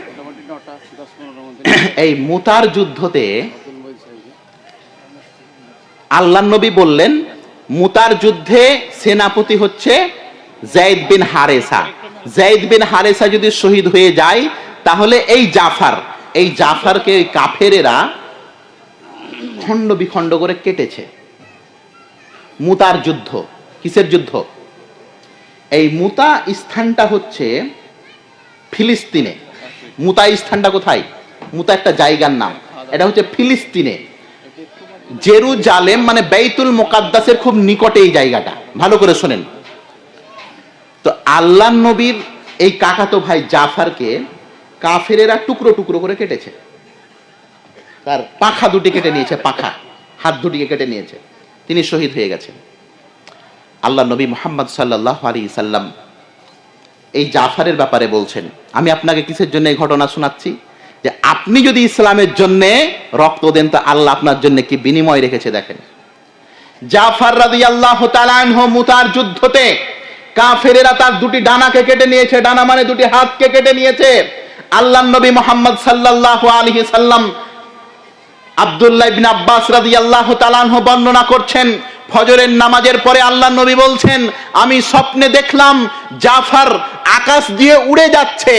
এই মুতার যুদ্ধতে আল্লাহর নবী বললেন, মুতার যুদ্ধে সেনাপতি হচ্ছে যায়েদ বিন হারেসা। যায়েদ বিন হারেসা যদি শহীদ হয়ে যায় তাহলে এই জাফরকে কাফেরেরা খণ্ড বিখণ্ড করে কেটেছে। মুতার যুদ্ধ। কিসের যুদ্ধ? এই মুতা স্থানটা হচ্ছে ফিলিস্তিনে। মুতা স্থানটা কোথায়? মুতা একটা জায়গার নাম, এটা হচ্ছে ফিলিস্তিনে। জেরুজালেম মানে বাইতুল মুকাদ্দাসের খুব নিকটে এই জায়গাটা, ভালো করে শোনেন। তো আল্লাহ নবীর এই কাকাতো ভাই জাফারকে কাফেরেরা টুকরো টুকরো করে কেটেছে, তার পাখা দুটি কেটে নিয়েছে, পাখা হাত দুটিকে কেটে নিয়েছে, তিনি শহীদ হয়ে গেছেন। আল্লাহ নবী মুহাম্মদ সাল্লাল্লাহু আলাইহি সাল্লাম এই জাফারের ব্যাপারে বলছেন, আমি আপনাকে কিসের জন্য এই ঘটনা শোনাচ্ছি, যে আপনি যদি ইসলামের জন্য রক্ত দেন তো আল্লাহ আপনার জন্য কি বিনিময় রেখেছে দেখেন। জাফর রাদিয়াল্লাহু তাআলা আনহু মুতার যুদ্ধতে কাফেরেরা তার দুটি ডানাকে কেটে নিয়েছে, ডানা মানে দুটি হাতকে কেটে নিয়েছে। আল্লাহর নবী মুহাম্মদ সাল্লাল্লাহু আলাইহি সাল্লাম আব্দুল্লাহ ইবনে আব্বাস রাদিয়াল্লাহু তাআলা আনহু বর্ণনা করছেন, ফজরের নামাজের পরে আল্লাহর নবী বলছেন, আমি স্বপ্নে দেখলাম জাফর আকাশ দিয়ে উড়ে যাচ্ছে,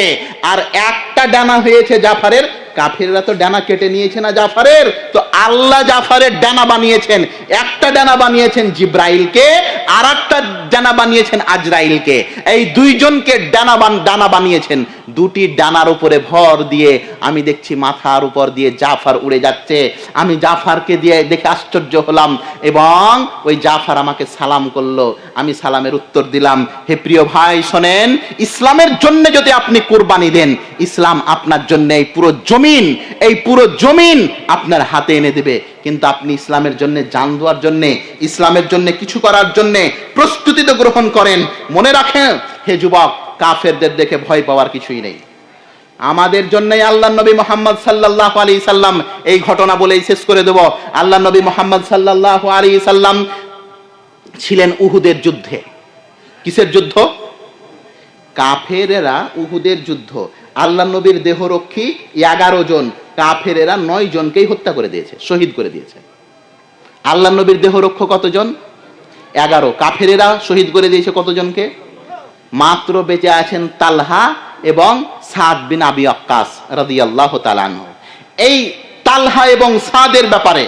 আর একটা ডানা হয়েছে জাফরের। কাফেররা তো ডানা কেটে নিয়েছে না জাফরের, তো আল্লাহ জাফরের ডানা বানিয়েছেন। একটা ডানা বানিয়েছেন জিব্রাইলকে, আর একটা ডানা বানিয়েছেন আজরাইলকে। এই দুইজনকে ডানা বানিয়েছেন। দুটি ডানার উপরে ভর দিয়ে আমি দেখছি মাথার উপর দিয়ে জাফর উড়ে যাচ্ছে। আমি জাফরকে দিয়ে দেখে আশ্চর্য হলাম, এবং ওই জাফর আমাকে সালাম করলো, আমি সালামের উত্তর দিলাম। হে প্রিয় ভাই শোনেন, ইসলামের জন্য যদি আপনি কুরবানি দেন, ইসলাম আপনার জন্য এই পুরো জমিন আপনার হাতে এনে দেবে। কিন্তু আপনি ইসলামের জন্য জান দেওয়ার জন্য, ইসলামের জন্য কিছু করার জন্য প্রস্তুতি তো গ্রহণ করেন। মনে রাখেন হে যুবক, কাফেরদের দেখে ভয় পাওয়ার কিছুই নেই। আমাদের জন্যই আল্লাহ নবী মুহাম্মদ সাল্লাল্লাহু আলাইহি সাল্লাম, এই ঘটনা বলেই শেষ করে দেব। আল্লাহ নবী মুহাম্মদ সাল্লাল্লাহু আলাইহি সাল্লাম ছিলেন উহুদের যুদ্ধে। কিসের যুদ্ধ? কাফেরেরা উহুদের যুদ্ধ। আল্লাহ নবীর দেহরক্ষী 11 জন, কাফেরেরা 9 জনকেই হত্যা করে দিয়েছে, শহীদ করে দিয়েছে। আল্লাহ নবীর দেহরক্ষ কতজন? 11। কাফেরেরা শহীদ করে দিয়েছে কতজনকে? মাত্র বেঁচে আছেন তালহা এবং সাদ বিন আবি ওয়াক্কাস রাদিয়াল্লাহু তাআলা আনহু। এই তালহা এবং সাদের ব্যাপারে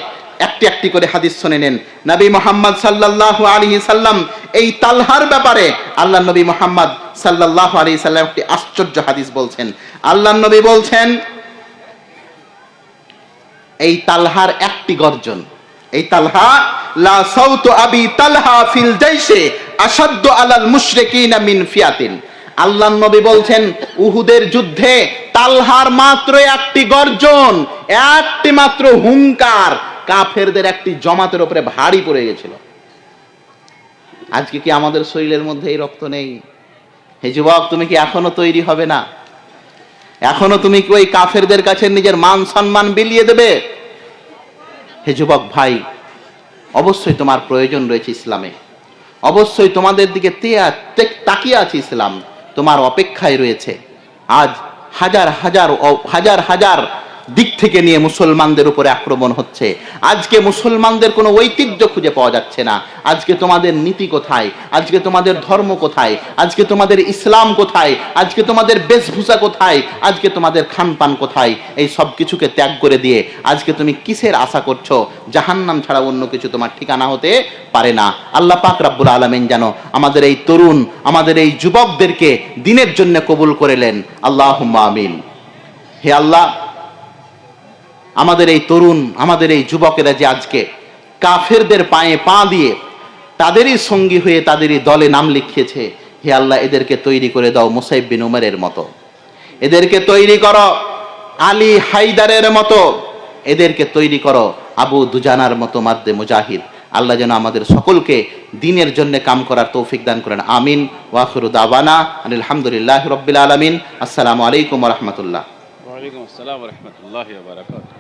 একটি একটি করে হাদিস শুনে নেন। নবী মুহাম্মদ সাল্লাল্লাহু আলাইহি সাল্লাম এই তালহার ব্যাপারে আল্লাহ নবী মুহাম্মদ সাল্লাল্লাহু আলাইহি সাল্লাম একটি আশ্চর্য হাদিস বলছেন। আল্লাহ নবী বলছেন, এই তালহার একটি গর্জন, এই তালহা, লা সাউতু আবি তালহা ফিল জাইশে আশাদ্দু আলাল মুশরিকিনা মিন ফিয়াতিন। আল্লাহ নবী বলছেন, উহুদের যুদ্ধে তালহার মাত্র একটি গর্জন, একটি মাত্র হুঙ্কার কাফেরদের একটি জমাতের উপরে ভারী পড়ে গেছিল। আজকে কি আমাদের শরীরের মধ্যে এই রক্ত নেই? হে যুবক, তুমি কি এখনো তৈরি হবে না? এখনো তুমি কি ওই কাফেরদের কাছে নিজের মান সম্মান বিলিয়ে দেবে? হে যুবক ভাই, অবশ্যই তোমার প্রয়োজন রয়েছে ইসলামে, অবশ্যই তোমাদের দিকে তাকিয়ে আছে ইসলাম, তোমার অপেক্ষায় রয়েছে। আজ হাজার হাজার দিক থেকে নিয়ে মুসলমানদের উপরে আক্রমণ হচ্ছে। আজকে মুসলমানদের কোনো ঐতিহ্য খুঁজে পাওয়া যাচ্ছে না। আজকে তোমাদের নীতি কোথায়? আজকে তোমাদের ধর্ম কোথায়? আজকে তোমাদের ইসলাম কোথায়? আজকে তোমাদের বেশভূষা কোথায়? আজকে তোমাদের খানপান কোথায়? এই সব কিছুকে ত্যাগ করে দিয়ে আজকে তুমি কিসের আশা করছো? জাহান্নাম ছাড়া অন্য কিছু তোমার ঠিকানা হতে পারে না। আল্লাহ পাক রব্বুল আলামিন যেন আমাদের এই তরুণ, আমাদের এই যুবকদেরকে দ্বীনের জন্য কবুল করেলেন। আল্লাহুম্মা আমিন। হে আল্লাহ, আমাদের এই তরুণ, আমাদের এই যুবকেরা যে আজকে কাফেরদের পায়ে পা দিয়ে তাদেরই সঙ্গী হয়ে তাদেরই দলে নাম লিখিয়েছে, হে আল্লাহ, এদেরকে তৈরি করে দাও মুসাইব বিন উমরের মতো, এদেরকে তৈরি করো আলী হায়দারের মতো, এদেরকে তৈরি করো আবু দুজানার মতো মাদ্দে মুজাহিদ। আল্লাহ যেন আমাদের সকলকে দ্বীনের জন্য কাম করার তৌফিক দান করেন। আমিন। ওয়া আখিরু দাওয়ানা আলহামদুলিল্লাহি রাব্বিল আলামিন। আসসালামু আলাইকুম ওয়া রাহমাতুল্লাহ। ওয়া আলাইকুম আসসালাম ওয়া রাহমাতুল্লাহি ওয়া বারাকাতুহু।